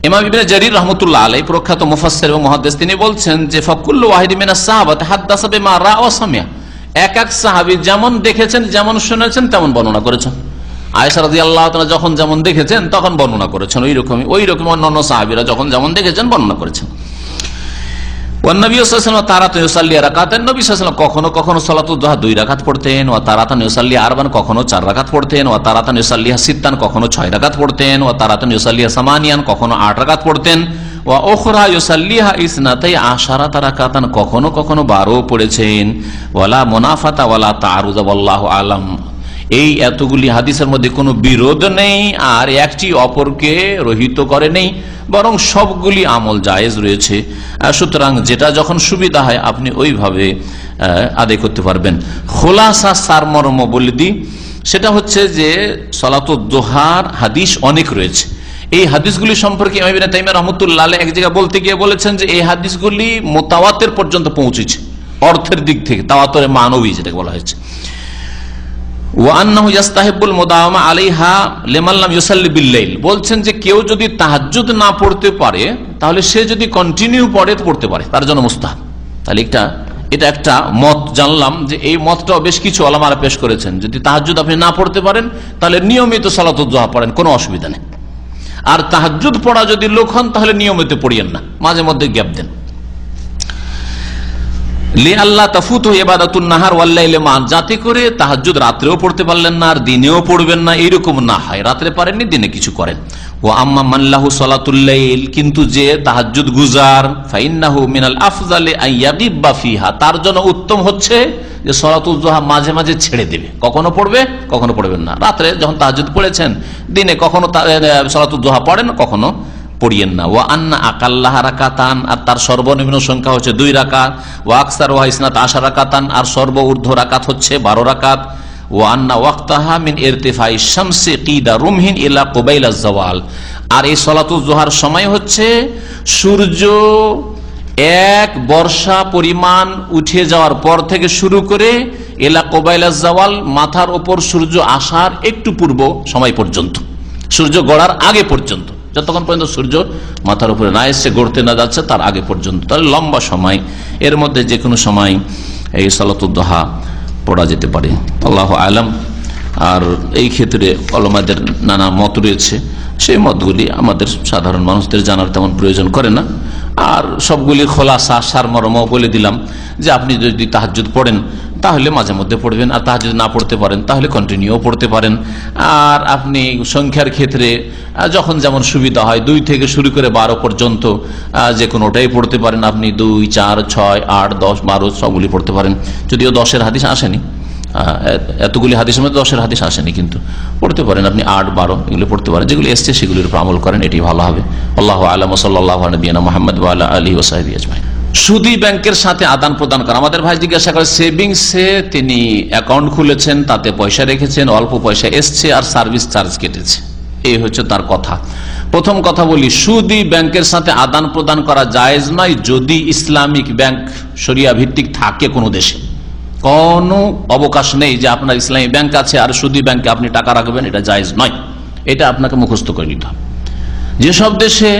ইমাম ইবনে জারীর রাহমাতুল্লাহ আলাইহি প্রখ্যাত মুফাসসির এবং মুহাদ্দিস, তিনি বলছেন যে ফাকুল্লু ওয়াহিদ মিনাস সাহাবাতি হাদাসা বিমা রা ওয়া সামিয়া, এক এক সাহাবী যেমন দেখেছেন, যেমন শুনেছেন, তেমন বর্ণনা করেছেন। আয়েশা রাদিয়াল্লাহু তাআলা যখন যেমন দেখেছেন তখন বর্ণনা করেছেন, ওই রকম অন্যান্য সাহাবীরা যখন যেমন দেখেছেন বর্ণনা করেছেন। ওয়ান নবী সাল্লাল্লাহু আলাইহি ওয়াসাল্লাম তারাতান ইউসাল্লি রাকাতান, নবী সাল্লাল্লাহু আলাইহি ওয়াসাল্লাম কখনো কখনো সালাতুদ দুহা 2 রাকাত পড়তেন, ওয়া তারাতান ইউসাল্লি আরবান, কখনো 4 রাকাত পড়তেন, ওয়া তারাতান ইউসাল্লি সিত্তান, কখনো 6 রাকাত পড়তেন, ওয়া তারাতান ইউসাল্লি সামানিয়ান, কখনো 8 রাকাত পড়তেন, ওয়া উখরা ইউসাল্লিহা ইসনাতাই আশারাতা রাকাতান, কখনো কখনো 12 পড়েছেন। ওয়ালা মুনাফাতা ওয়ালা তাআরুযা ওয়াল্লাহু আ'লাম। এই এতগুলি হাদিসের মধ্যে কোনো বিরোধ নেই, আর একটি অপরকে রহিত করে নেই, বরং সবগুলি আমল জায়েজ রয়েছে। সুতরাং যেটা যখন সুবিধা হয় আপনি ওইভাবে আদায় করতে পারবেন। খোলাসা সারমর্ম বলে দিই, সেটা হচ্ছে যে সালাতুদ দুহার হাদিস অনেক রয়েছে। এই হাদিসগুলি সম্পর্কে ইমাম ইবনে তাইমিয়া রাহমাতুল্লাহ আলাইহি এক জায়গায় বলতে গিয়ে বলেছেন যে এই হাদিসগুলি মুতাওয়াতির পর্যন্ত পৌঁছেছে অর্থের দিক থেকে, তাওয়াতুরে মানবী যেটাকে বলা হয়েছে। বলছেন যে কেউ যদি তাহাজ্জুদ না পড়তে পারে তাহলে সে যদি কন্টিনিউ পড়তে পারে, তার জন্য মুস্তাহাব। তাহলে এটা একটা মত জানলাম যে এই মতটাও বেশ কিছু ওলামারা পেশ করেছেন, যদি তাহাজ্জুদ আপনি না পড়তে পারেন তাহলে নিয়মিত সালাতুদ দুহা পড়েন, কোনো অসুবিধা নেই। আর তাহাজ্জুদ পড়া যদি লোক হন তাহলে নিয়মিত পড়িয়েন না, মাঝে মধ্যে গ্যাপ দেন। যাতে করে তাহাজ্জুদ রাত্রেও পড়তে পারলেন না আর দিনেও পড়বেন না, এইরকম না হয়। রাত্রে পারেননি, দিনে কিছু করেন। ও আম্মা মাল্লাহু সালাতুল লাইল, কিন্তু যে তাহাজ্জুদ গুজার, ফাইন্নাহু মিনাল আফজালি আন ইয়াগিবা ফিহা, তার জন্য উত্তম হচ্ছে যে সালাতুল দুহা মাঝে মাঝে ছেড়ে দেবে, কখনো পড়বে কখনো পড়বেন না। রাত্রে যখন তাহাজ্জুদ পড়েছেন, দিনে কখনো সালাতুল দুহা পড়েন, কখনো পড়িয়েন না। ওয়া আন্না আকাল্লাহ রাকাতান, আর তার সর্বনিম্ন সংখ্যা হচ্ছে 2 রাকাত। ওয়া আকসার ওয়া ইসনাত আশার রাকাতান, আর সর্বঊর্ধ্ব রাকাত হচ্ছে 12 রাকাত। ওয়া আন্না ওয়াক্তাহা মিন ইরতিফাই শামসি কিদা রুমহিন ইলা কুবাইলা যাওয়াল, আর এই সালাতুল জোহার সময় হচ্ছে সূর্য এক বর্ষা পরিমাণ উঠে যাওয়ার পর থেকে শুরু করে এলা কুবাইলা যাওয়াল, মাথার উপর সূর্য আসার একটু পূর্ব সময় পর্যন্ত, সূর্য গড়ার আগে পর্যন্ত, যতক্ষণ পর্যন্ত সূর্য মাথার উপরে না এসে গড়তে না যাচ্ছে তার আগে পর্যন্ত, তাহলে লম্বা সময়। এর মধ্যে যে কোনো সময় এই সালাতুল দুহা পড়া যেতে পারে, আল্লাহু আলাম। আর এই ক্ষেত্রে উলামাদের নানা মত রয়েছে, সেই মতগুলি আমাদের সাধারণ মানুষদের জানার তেমন প্রয়োজন করে না। আর সবগুলি খোলাসা সারমর্ম বলে দিলাম যে আপনি যদি তাহাজ্জুদ পড়েন তাহলে মাঝে মধ্যে পড়বেন, আর তাহাজ্জুদ না পড়তে পারেন তাহলে কন্টিনিউ পড়তে পারেন। আর আপনি সংখ্যার ক্ষেত্রে যখন যেমন সুবিধা হয় 2 থেকে শুরু করে 12 পর্যন্ত যে কোনোটাই পড়তে পারেন আপনি। 2, 4, 6, 8, 10, 12 সবগুলি পড়তে পারেন, যদিও 10-এর হাদিস আসেনি, এতগুলি হাদিসের মধ্যে 10-এর হাদিস আসেনি, কিন্তু পড়তে পারেন আপনি 8, 12 এগুলো পড়তে পারেন, যেগুলি এসছে সেগুলির উপর আমল করেন, এটি ভালো হবে। আল্লাহু আ'লাম। সাল্লাল্লাহু আলা নবিয়িনা মুহাম্মদ ওয়া আলা আলিহি ওয়া সাহবিহি আজমাইন। সুদী ব্যাংকের সাথে আদান প্রদান করা। আমাদের ভাই জিজ্ঞাসা করে, সেভিংসে তিনি অ্যাকাউন্ট খুলেছেন, তাতে পয়সা রেখেছেন, অল্প পয়সা এসছে আর সার্ভিস চার্জ কেটেছে, এই হচ্ছে তার কথা। প্রথম কথা বলি, সুদী ব্যাংকের সাথে আদান প্রদান করা জায়েজ নয় যদি ইসলামিক ব্যাংক শরিয়া ভিত্তিক থাকে কোনো দেশে। কোনো অবকাশ নেই যে আপনার ইসলামী ব্যাংক আছে আর সুদী ব্যাংকে আপনি টাকা রাখবেন, এটা জায়েজ নয়। এটা আপনাকে মুখস্থ করে নিতে হবে। যেসব দেশে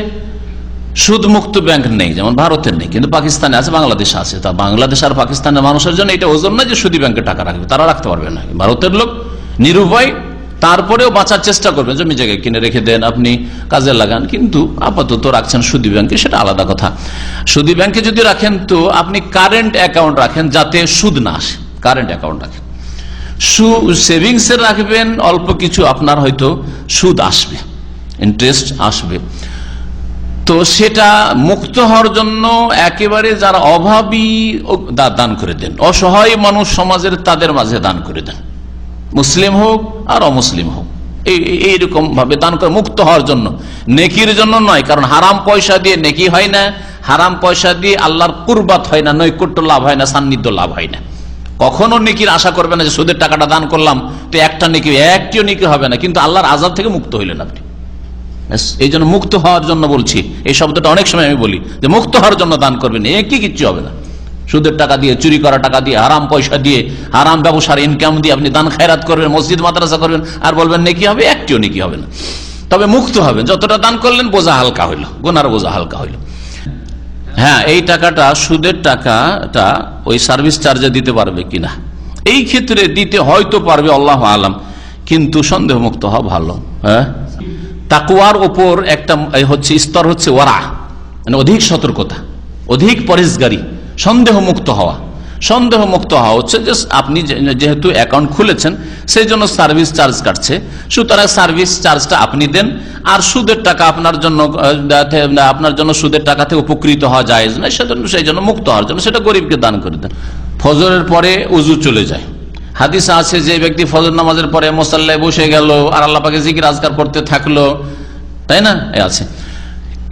সুদ মুক্ত ব্যাংক নেই, যেমন ভারতের নেই, কিন্তু পাকিস্তানে আছে, বাংলাদেশে আছে, তা বাংলাদেশ আর পাকিস্তানের মানুষের জন্য এটা ওজন নয় যে সুদী ব্যাংকে টাকা রাখবে, তারা রাখতে পারবে না। ভারতের লোক নিরুপায়, তারপরেও বাঁচার চেষ্টা করবেন, জমি জায়গায় কিনে রেখে দেন, আপনি কাজে লাগান, কিন্তু আপাতত রাখছেন সুদী ব্যাংকে, সেটা আলাদা কথা। সুদী ব্যাংকে যদি রাখেন তো আপনি কারেন্ট অ্যাকাউন্ট রাখেন যাতে সুদ না আসে, কারেন্ট অ্যাকাউন্ট রাখেন। সেভিংসে রাখবেন অল্প কিছু, আপনার হয়তো সুদ আসবে, ইন্টারেস্ট আসবে, তো সেটা মুক্ত হওয়ার জন্য একেবারে যারা অভাবী দান করে দেন, অসহায় মানুষ সমাজের তাদের মাঝে দান করে দেন, মুসলিম হোক আর অমুসলিম হোক, এইরকম ভাবে দান করে মুক্ত হওয়ার জন্য, নেকির জন্য নয়। কারণ হারাম পয়সা দিয়ে নেকি হয় না, হারাম পয়সা দিয়ে আল্লাহর কুরবাত হয় না, নৈকট্য লাভ হয় না, সান্নিধ্য লাভ হয় না। কখনো নেকির আশা করবে না যে সুদের টাকাটা দান করলাম তো একটিও নেকি হবে না, কিন্তু আল্লাহর আযাব থেকে মুক্ত হইলেন আপনি। এই জন্য মুক্ত হওয়ার জন্য বলছি, এই শব্দটা অনেক সময় আমি বলি যে মুক্ত হওয়ার জন্য দান করবেন, একই কিচ্ছু হবে না। সুদের টাকা দিয়ে, চুরি করা টাকা দিয়ে, হারাম পয়সা দিয়ে, হারাম ব্যবসার ইনকাম দিয়ে আপনি দান খায়রাত করবেন, মসজিদ মাদ্রাসা করবেন, আর বলবেন নেকি হবে, একটিও নেকি হবে না। তবে মুক্ত হবেন, যতটা দান করলেন বোঝা হালকা হইল, গুনার বোঝা হালকা হইল। হ্যাঁ, এই টাকাটা, সুদের টাকাটা ওই সার্ভিস চার্জে দিতে পারবে কিনা, এই ক্ষেত্রে দিতে হয়তো পারবে, আল্লাহু আ'লাম, কিন্তু সন্দেহ মুক্ত হওয়া ভালো। হ্যাঁ, তাকওয়ার ওপর একটা হচ্ছে স্তর হচ্ছে ওয়ারা, মানে অধিক সতর্কতা, অধিক পরেশগারী, সন্দেহ মুক্ত হওয়া। সন্দেহ মুক্ত হওয়া হচ্ছে যে আপনি যেহেতু অ্যাকাউন্ট খুলেছেন সেই জন্য সার্ভিস চার্জ কাটছে, সুতরাং সার্ভিস চার্জটা আপনি দেন, আর সুদের টাকা আপনার জন্য সুদের টাকাতে উপকৃত হওয়া জায়েজ না, সেই জন্য মুক্ত হওয়ার জন্য সেটা গরিবকে দান করে দেন। ফজরের পরে উযু চলে যায়, হাদিসে আছে যে ব্যক্তি ফজর নামাজের পরে মুসাল্লায় বসে গেল আর আল্লাহ পাকে জিকির আজকার করতে থাকলো, তাই না, আছে।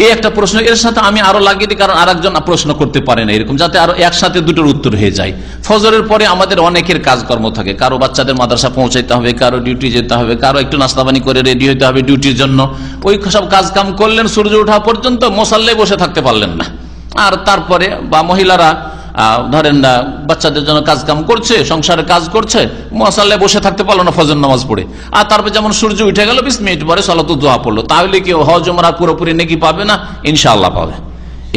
এই একটা প্রশ্ন, এর সাথে আমি আরো লাগিয়ে দিই, কারণ আরেকজন প্রশ্ন করতে পারে না এরকম, যাতে আরো একসাথে দুটোর উত্তর হয়ে যায়। ফজরের পরে আমাদের অনেকের কাজকর্ম থাকে, কারো বাচ্চাদের মাদ্রাসা পৌঁছাইতে হবে, কারো ডিউটি যেতে হবে, কারো একটু নাস্তা পানি করে রেডি হইতে হবে ডিউটির জন্য। ওই সব কাজ কাম করলেন, সূর্য ওঠা পর্যন্ত মুসাল্লায় বসে থাকতে পারলেন না, আর তারপরে বা মহিলারা ধরেন না বাচ্চাদের জন্য কাজ কাম করছে, সংসারে কাজ করছে, মুসাল্লায় বসে থাকতে পারলো না ফজর নামাজ পড়ে, আর তারপর যেমন সূর্য উঠে গেল 20 মিনিট পরে সালাতুদ দুহা পড়লো, তাহলে কি হজ উমরা পুরোপুরি নেকি পাবে না? ইনশাআল্লাহ পাবে,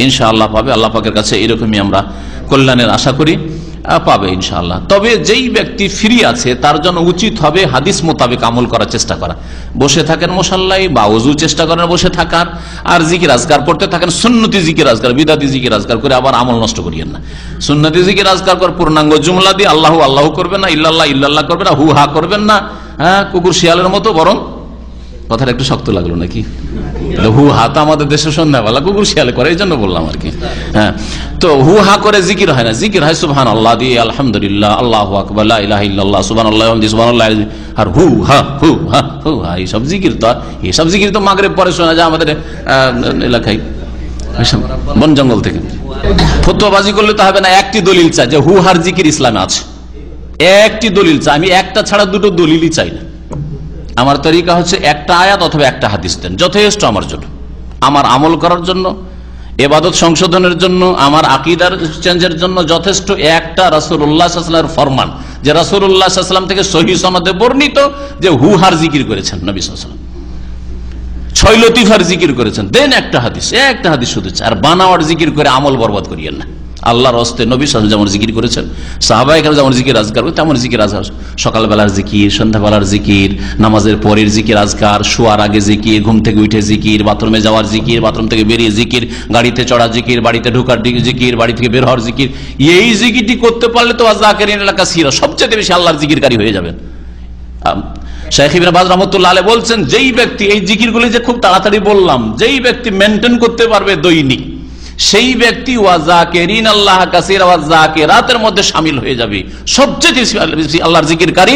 ইনশাআল্লাহ পাবে। আল্লাহ পাকের কাছে এরকমই আমরা কল্যাণের আশা করি, পাবে ইনশাআল্লাহ। তবে যেই ব্যক্তি ফ্রি আছে তার জন্য উচিত হবে হাদিস মোতাবেক আমল করার চেষ্টা করা। বসে থাকেন মুসাল্লায় বা ওযু চেষ্টা করেন বসে থাকার, আর জিকির আজকার করতে থাকেন, সুন্নতি জিকির আজকার, বিদাতি জিকির আজকার করে আবার আমল নষ্ট করিয়েন না। সুন্নতি জিকির আজকার করে পূর্ণাঙ্গ জুমলা দিয়ে আল্লাহু আল্লাহু করবেন না, ইল্লাল্লাহ ইল্লাল্লাহ করবেন না, হু হা করবেন না, হ্যাঁ কুকুর শিয়ালের মতো, বরং কথাটা একটু শক্ত লাগলো নাকি? হু হা তো আমাদের দেশে সন্ধ্যাবেলা কুকুর শিয়ালে করে, এই জন্য বললাম আর কি। হ্যাঁ, তো হু হা করে জিকির হয় না, জিকির হয় সুবহানাল্লাহ দিয়ে, আলহামদুলিল্লাহ, আল্লাহু আকবার, লা ইলাহা ইল্লাল্লাহ, সুবহানাল্লাহ, সুবহানাল্লাহ, আর হু হা হু হা হু হা এইসব জিকির তো, এইসব জিকির তো মাগরিব পরে শোনা যায় আমাদের এলাকায় বন জঙ্গল থেকে। ফতোয়াবাজি করলে তো হবে না, একটি দলিল চাই যে হু হার জিকির ইসলামে আছে, একটি দলিল চাই। আমি একটা ছাড়া দুটো দলিলই চাই না। আমার তরিকা হচ্ছে একটা আয়াত অথবা একটা হাদিস দেন, যথেষ্ট আমার জন্য, আমার আমল করার জন্য, ইবাদত সংশোধনের জন্য, আমার আকীদার চেঞ্জের জন্য যথেষ্ট একটা রাসূলুল্লাহ সাল্লাল্লাহু আলাইহি ওয়াসাল্লামের ফরমান, যে রাসূলুল্লাহ সাল্লাল্লাহু আলাইহি ওয়াসাল্লাম থেকে সহিহ সনদে বর্ণিত যে হু হার জিকির করেছেন নবী সাল্লাল্লাহু আলাইহি ওয়াসাল্লাম, ছয় লতিফার জিকির করেছেন, দেন একটা হাদিস শুধু। আর বানাওয়ার জিকির করে আমল বরবাদ করিয়েন না। আল্লাহর হস্তে নবী সাল্লাল্লাহু আলাইহি ওয়াসাল্লাম যেমন জিকির করেছেন, সাহাবায়ে কেরাম যেমন জিকির আজকার করে, তেমন জিকির আজকার, সকালবেলার জিকির, সন্ধ্যাবেলার জিকির, নামাজের পরের জিকির আজকার, শোয়ার আগে জিকির, ঘুম থেকে উঠে জিকির, বাথরুমে যাওয়ার জিকির, বাথরুম থেকে বেরিয়ে জিকির, গাড়িতে চড়া জিকির, বাড়িতে ঢোকার জিকির, বাড়ি থেকে বের হওয়ার জিকির। এই জিকিরটি করতে পারলে তো যাকিরিনা কাসীরা, সবচেয়ে বেশি আল্লাহর জিকিরকারী হয়ে যাবেন। শাইখ ইবনে বাজ রাহমাতুল্লাহ আলাইহি বলছেন, যেই ব্যক্তি এই জিকিরগুলি যে খুব তাড়াতাড়ি বললাম, যেই ব্যক্তি মেনটেন করতে পারবে দৈনিক, সেই ব্যক্তি ওয়াজাকিরিন আল্লাহ কাসীরা ওয়াজাকিরাতের মধ্যে শামিল হয়ে যাবে, সবচেয়ে বেশি আল্লাহর জিকিরকারী।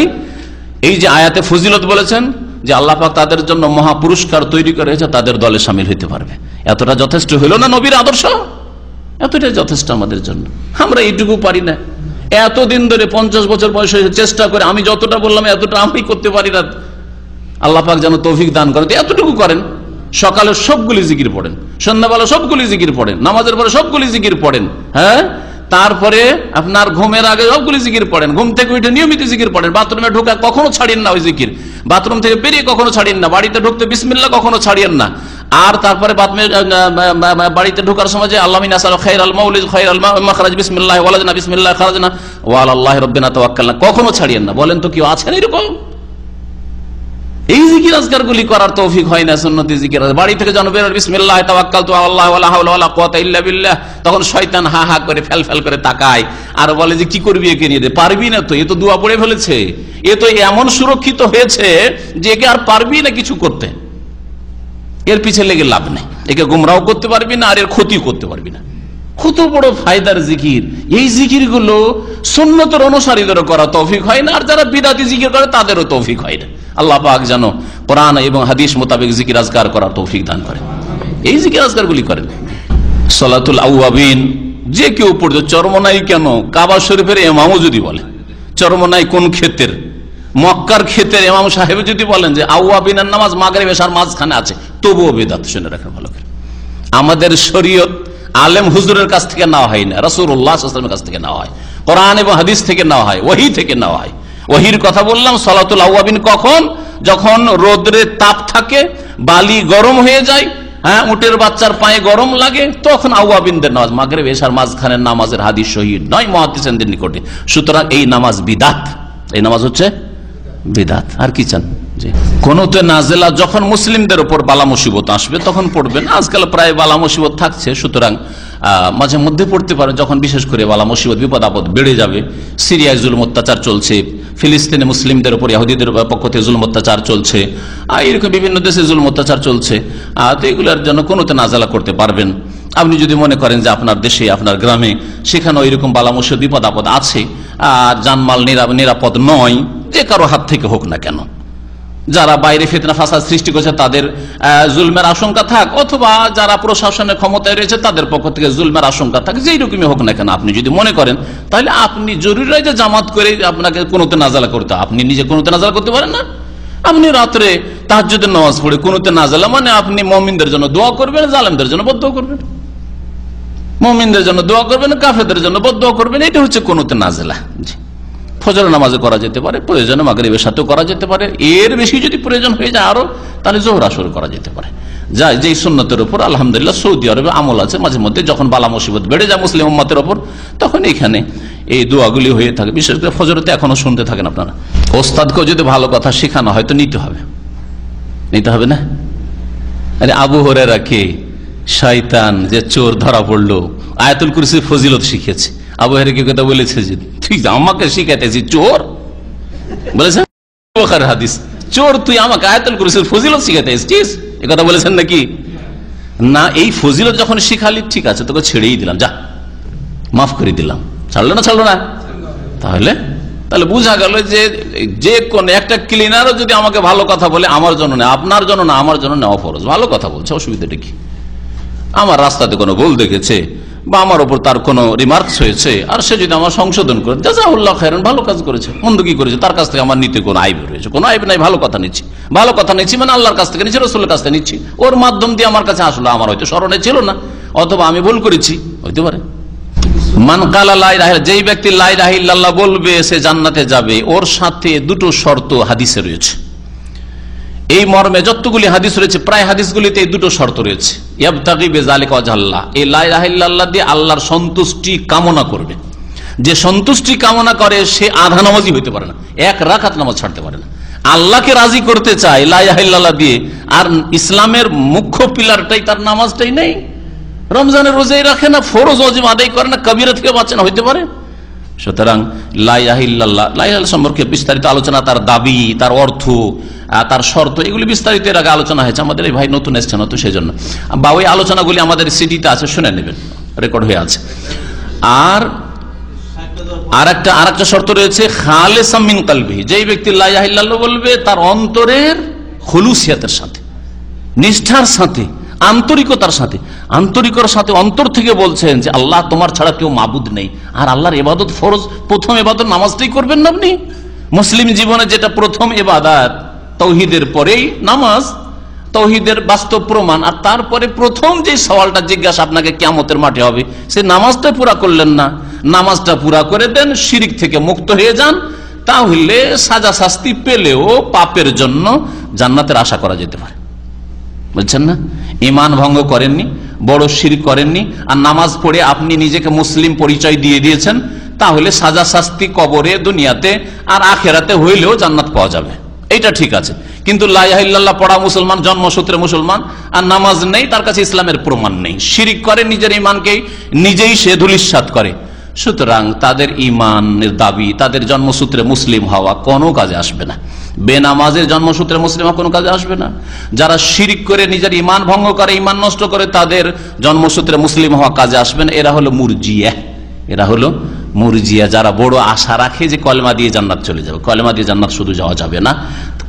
এই যে আয়াতে ফজিলত বলেছেন যে আল্লাহ পাক তাদের জন্য মহা পুরস্কার তৈরি করেছে, তাদের দলে শামিল হতে পারবে। এতটা যথেষ্ট হইল না নবীর আদর্শ? এতটা যথেষ্ট আমাদের জন্য। আমরা এইটুকু পারি না, এতদিন ধরে 50 বছর বয়স হয়েছে চেষ্টা করে, আমি যতটা বললাম এতটা আমি করতে পারি না। আল্লাহ পাক যেন তৌফিক দান করেন, এতটুকু করেন। সকালে সবগুলি জিকির পড়েন, সন্ধ্যাবেলা সবগুলি জিকির পড়েন, নামাজের পরে সবগুলি জিকির পড়েন, হ্যাঁ, তারপরে আপনার ঘুমের আগে সবগুলি জিকির পড়েন, ঘুম থেকে উঠে নিয়মিত জিকির পড়েন, বাথরুমে ঢোকা কখনো ছাড়েন না ওই জিকির, বাথরুম থেকে বেরিয়ে কখনো ছাড়েন না, বাড়িতে ঢুকতে বিসমিল্লাহ কখনো ছাড়িয়েন না। আর তারপরে বাড়িতে ঢোকার সময় যে আল্লাহ মিন আসাল খায়রাল মাউলিদ খায়রাল মাখরাজ বিসমিল্লাহ ওয়ালাজনা বিসমিল্লাহ খারাজনা ওয়া আলাল্লাহি রাব্বিনা তাওয়াক্কালনা কখনো ছাড়িয়েন না। বলেন তো কেউ আছেন এরকম? এই জিকির আজকার গুলি করার তৌফিক হয় না। সুন্নতি জিকির বাড়ি থেকে যেন বের বিসমিল্লাহ তাওয়াক্কালতু আলাল্লাহ ওয়ালা হাওলা ওয়ালা কুওয়াতা ইল্লা বিল্লাহ, তখন শয়তান হা হা করে ফেল ফেল করে তাকায় আর বলে যে কি করবি, একে নিয়ে দে, পারবি না তো, এ তো দোয়া পড়ে ফেলেছে, এ তো এমন সুরক্ষিত হয়েছে যে একে আর পারবি না কিছু করতে, এর পিছে লেগে লাভ নেই, একে গুমরাহ করতে পারবি না আর এর ক্ষতি করতে পারবি না। কত বড় ফায়দার জিকির! এই জিকির গুলো সুন্নতের অনুসারীদেরও করা তৌফিক হয় না, আর যারা বিদাতি জিকির করে তাদেরও তৌফিক হয় না। আল্লাহ পাক যেন কোরআন এবং হাদিস মোতাবেক জিকির আজকার করার তৌফিক দান করে, এই জিকির আজকার গুলি করেন। সালাতুল আওয়াবিন যে কেউ পড়বে, চরমনাই কেন, কাবা শরীফের ইমামও যদি বলে, চরমনাই কোন ক্ষেতের, মক্কার ক্ষেতের ইমাম সাহেব যদি বলেন যে আওয়াবিনের নামাজ মাগরিব এশার মাঝখানে আছে, তবুও বিদআত। শুনে রাখেন ভালো করে, আমাদের শরীয়ত আলেম হুজুরের কাছ থেকে নেওয়া হয় না, রাসূলুল্লাহ সাল্লাল্লাহু আলাইহি ওয়াসাল্লামের কাছ থেকে নেওয়া হয়, কোরআন এবং হাদিস থেকে নেওয়া হয়, ওহী থেকে নেওয়া হয়। ওহীর কথা বললাম। সালাতুল আওয়াবিন কখন? যখন রোদ্রের তাপ থাকে, বালি গরম হয়ে যায়, হ্যাঁ, উটের বাচ্চার পায়ে গরম লাগে, তখন আওয়াবিনদের নামাজ। মাগরিব এশার মাঝখানের নামাজের হাদিস সহিহ নয় মুহাদ্দিসিনদের নিকটে। সুতরাং এই নামাজ বিদআত, এই নামাজ হচ্ছে বিদআত। আর কি চান? কোনতে নাজেলা যখন মুসলিমদের উপর বালা মুসিবত আসবে তখন পড়বেন। আজকাল প্রায় বালা মুসিবত থাকছে, সুতরাং মাঝে মধ্যে পড়তে পারে, যখন বিশেষ করে বালা মুসিবত বিপদ আপদ বেড়ে যাবে। সিরিয়ায় জুলুম অত্যাচার চলছে, ফিলিস্তিনে মুসলিমদের উপর ইহুদিদের পক্ষ থেকে জুলুম অত্যাচার চলছে, এরকম বিভিন্ন দেশে জুলুম অত্যাচার চলছে, তো এগুলোর জন্য কোনতে নাজেলা করতে পারবেন। আপনি যদি মনে করেন যে আপনার দেশে, আপনার গ্রামে, সেখানে ওইরকম বালা মুসিবত বিপদ আপদ আছে, আর জানমাল নিরাপদ নয়, যে কারো হাত থেকে হোক না কেন, যারা বাইরে ফিতনা ফাসাদ সৃষ্টি করেছে তাদের জুলমের আশঙ্কা থাক, অথবা যারা প্রশাসনের ক্ষমতায় রয়েছে তাদের পক্ষ থেকে জুলমের আশঙ্কা থাক, যেই রকমই হোক না কেন, আপনি যদি মনে করেন, তাহলে আপনি জরুরি নয় যে জামাত করে আপনাকে কুনুতে নাজালা করতে, আপনি নিজে কুনুতে নাজালা করতে পারেন না। আপনি রাত্রে তাহাজ্জুদের নামাজ পড়ে কুনুতে নাজালা মানে আপনি মুমিনদের জন্য দোয়া করবেন, জালেমদের জন্য বদদোয়া করবেন, মুমিনদের জন্য দোয়া করবেন, কাফেরদের জন্য বদদোয়া করবেন, এটা হচ্ছে কুনুতে নাজালা। জি, ফজর নামাজে করা যেতে পারে, প্রয়োজনে মাগরিবের সাথেও করা যেতে পারে, এর বেশি যদি প্রয়োজন হয়ে যায় আরো, তাহলে জোহর আসর করা যেতে পারে। যাই যেই সুন্নতের উপর আলহামদুলিল্লাহ সৌদি আরবে আমল আছে, মাঝে মধ্যে যখন বালা মুসিবত বেড়ে যায় মুসলিম উম্মতের উপর, তখন এখানে এই দোয়াগুলি হয়ে থাকে। বিশেষ করে ফজরতে এখনো শুনতে থাকেন আপনারা। ওস্তাদকেও যদি ভালো কথা শেখানো হয় তো নিতে হবে, নিতে হবে না? আরে আবু হুরায়রা কে, শয়তান যে চোর ধরা পড়লো, আয়াতুল কুরসির ফজিলত শিখেছে। আবু হুরায়রা কি কথা বলেছে যে তুই আমাকে শিখাইতেছি চোর, বলেছে বুখারীর হাদিস, চোর তুই আমাকে আয়াতুল কুরসির ফজিলত শিখাতে এসেছিস, এ কথা বলেছেন নাকি? না, এই ফজিলত যখন শিখালি ঠিক আছে, তোকে ছেড়েই দিলাম, যা মাফ করে দিলাম। ছাড়লো না? ছাড়লো না? তাহলে বোঝা গেল যে কোন একটা ক্লিনারও যদি আমাকে ভালো কথা বলে, আমার জন্য না, আপনার জন্য না, আমার জন্য নেওয়া ফরজ। ভালো কথা বলছে, অসুবিধাটা কি? আমার রাস্তাতে কোনো ভুল দেখেছে বা আমার ওপর তার কোনো রিমার্কস হয়েছে, আর সে যদি আমার সংশোধন করে, জাযাহুল্লাহ খায়রান, ভালো কাজ করেছে। মন্দ কি করেছে? তার কাছ থেকে আমার নিতে কোনো আইব রয়েছে? কোনো আইব নাই, ভালো কথা নিচ্ছি। ভালো কথা নিচ্ছি মানে আল্লাহর কাছ থেকে নিচ্ছি, রাসূলের কাছ থেকে নিচ্ছি। ওর মাধ্যম দিয়ে আমার কাছে আসলো, আমার হয়তো স্মরণে ছিল না, অথবা আমি ভুল করেছি, হইতে পারে। মান কালা লা ইলাহা ইল্লাল্লাহ, যেই ব্যক্তি লা ইলাহা ইল্লাল্লাহ বলবে সে জান্নাতে যাবে, ওর সাথে দুটো শর্ত হাদিসে রয়েছে। এই মর্মে যতগুলি হাদিস রয়েছে, প্রায় হাদিসগুলিতে এই দুটো শর্ত রয়েছে। ইয়াবতাগি বিযালিকা ওয়াজহাল্লাহ, এই লা ইলাহা ইল্লাল্লাহ দিয়ে আল্লাহর সন্তুষ্টি কামনা করবে। যে সন্তুষ্টি কামনা করে সে আধা নামাজি হইতে পারে না, এক রাকাত নামাজ ছাড়তে পারে না। আল্লাহকে রাজি করতে চায় লা ইলাহা ইল্লাল্লাহ দিয়ে, আর ইসলামের মুখ্য পিলারটাই তার নামাজটাই নেই, রমজানের রোজাই রাখে না, ফরজ ওয়াজিব আদায় করে না, কবিরা থেকে বাঁচে না, হইতে পারে? সুতরাং লা ইলাহা ইল্লাল্লাহ, লা ইলাহা সম্পর্কে বিস্তারিত আলোচনা, তার দাবি, তার অর্থ, তার শর্ত, এগুলি বিস্তারিত এর আগে আলোচনা হয়েছে। আমাদের এই ভাই নতুন এসছেন তো সেই জন্য, বা ওই আলোচনাগুলি আমাদের সিডিতে আছে, শুনে নেবেন, রেকর্ড হয়ে আছে। আর একটা শর্ত রয়েছে, খালিসাম মিন কলবিহি, যেই ব্যক্তি লা ইলাহা ইল্লাল্লাহ বলবে তার অন্তরের খুলুসিয়াতের সাথে, নিষ্ঠার সাথে, আন্তরিকতার সাথে, অন্তর থেকে বলছেন যে আল্লাহ তোমার ছাড়া কেউ মাবুদ নেই, আর আল্লাহর ইবাদত ফরজ, প্রথম ইবাদত নামাজটাই করবেন না আপনি। মুসলিম জীবনে যেটা প্রথম ইবাদত, তাওহীদের পরেই নামাজ, তাওহীদের বাস্তব প্রমাণ, আর তারপরে প্রথম যে সওয়ালটা জিজ্ঞাসা আপনাকে কিয়ামতের মাঠে হবে, সে নামাজটা পুরা করলেন না। নামাজটা পুরা করে দেন, শিরক থেকে মুক্ত হয়ে যান, তাহলে সাজা শাস্তি পেলেও পাপের জন্য জান্নাতের আশা করা যেতে পারে। বলছেন না, ঈমান ভঙ্গ করেননি, বড় শিরক করেননি, আর নামাজ পড়ে আপনি নিজেকে মুসলিম পরিচয় দিয়ে দিয়েছেন, তাহলে সাজা শাস্তি কবরে, দুনিয়াতে আর আখেরাতে হইলেও জান্নাত পাওয়া যাবে, এইটা ঠিক আছে। কিন্তু লা ইলাহা ইল্লাল্লাহ পড়া মুসলমান, জন্মসূত্রে মুসলমান, আর নামাজ নেই, তার কাছে ইসলামের প্রমাণ নেই, শিরক করে, নিজের ঈমানকে নিজেই সে ধূলিসাৎ করে। সুতরাং তাদের ঈমানের দাবি, তাদের জন্মসূত্রে মুসলিম হওয়া কোনো কাজে আসবে না। বেনামাজের জন্মসূত্রে মুসলিম হওয়া কোনো কাজে আসবে না। যারা শিরক করে নিজের ঈমান ভঙ্গ করে, ঈমান নষ্ট করে, তাদের জন্মসূত্রে মুসলিম হওয়া কাজে আসবে না। এরা হলো মুরজিয়া, যারা বড় আশা রাখে যে কলেমা দিয়ে জান্নাত চলে যাবে। কলেমা দিয়ে জান্নাত শুধু যাওয়া যাবে না,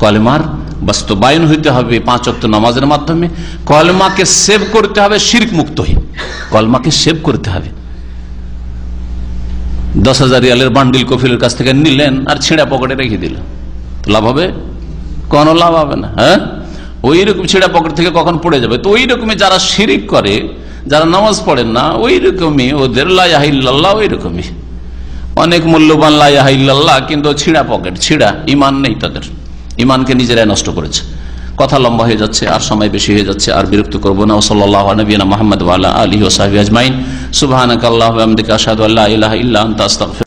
কলেমার বাস্তবায়ন হইতে হবে 5 ওয়াক্ত নামাজের মাধ্যমে। কলেমাকে সেভ করতে হবে শিরক মুক্ত হয়ে, কলেমাকে সেভ করতে হবে। 10,000 রিয়ালের বান্ডিল কফিলের কাছ থেকে নিলেন আর ছিঁড়া পকেটে রেখে দিল, লাভ হবে? কোনো লাভ হবে না। হ্যাঁ, ওই রকম ছিঁড়া পকেট থেকে কখন পড়ে যাবে। তো ওই রকমই যারা শিরক করে, যারা নামাজ পড়েন না, ওই রকমই ওদের লা ইলাহা ইল্লাল্লাহ, ওই রকমই অনেক মূল্যবান লা ইলাহা ইল্লাল্লাহ, কিন্তু ছিঁড়া পকেট, ছিঁড়া ঈমান নেই তাদের, ঈমানকে নিজেরাই নষ্ট করেছে। কথা লম্বা হয়ে যাচ্ছে, আর সময় বেশি হয়ে যাচ্ছে, আর বিরক্ত করবো না। সাল্লাল্লাহু আলা নবিয়িনা মুহাম্মদ ওয়া আলা আলিহি ওয়া সাহবিহি আজমাইন। সুবহানাকাল্লাহুম্মা ওয়া বিহামদিকা আশহাদু আল্লা ইলাহা ইল্লা আনতা আস্তাগফিরুকা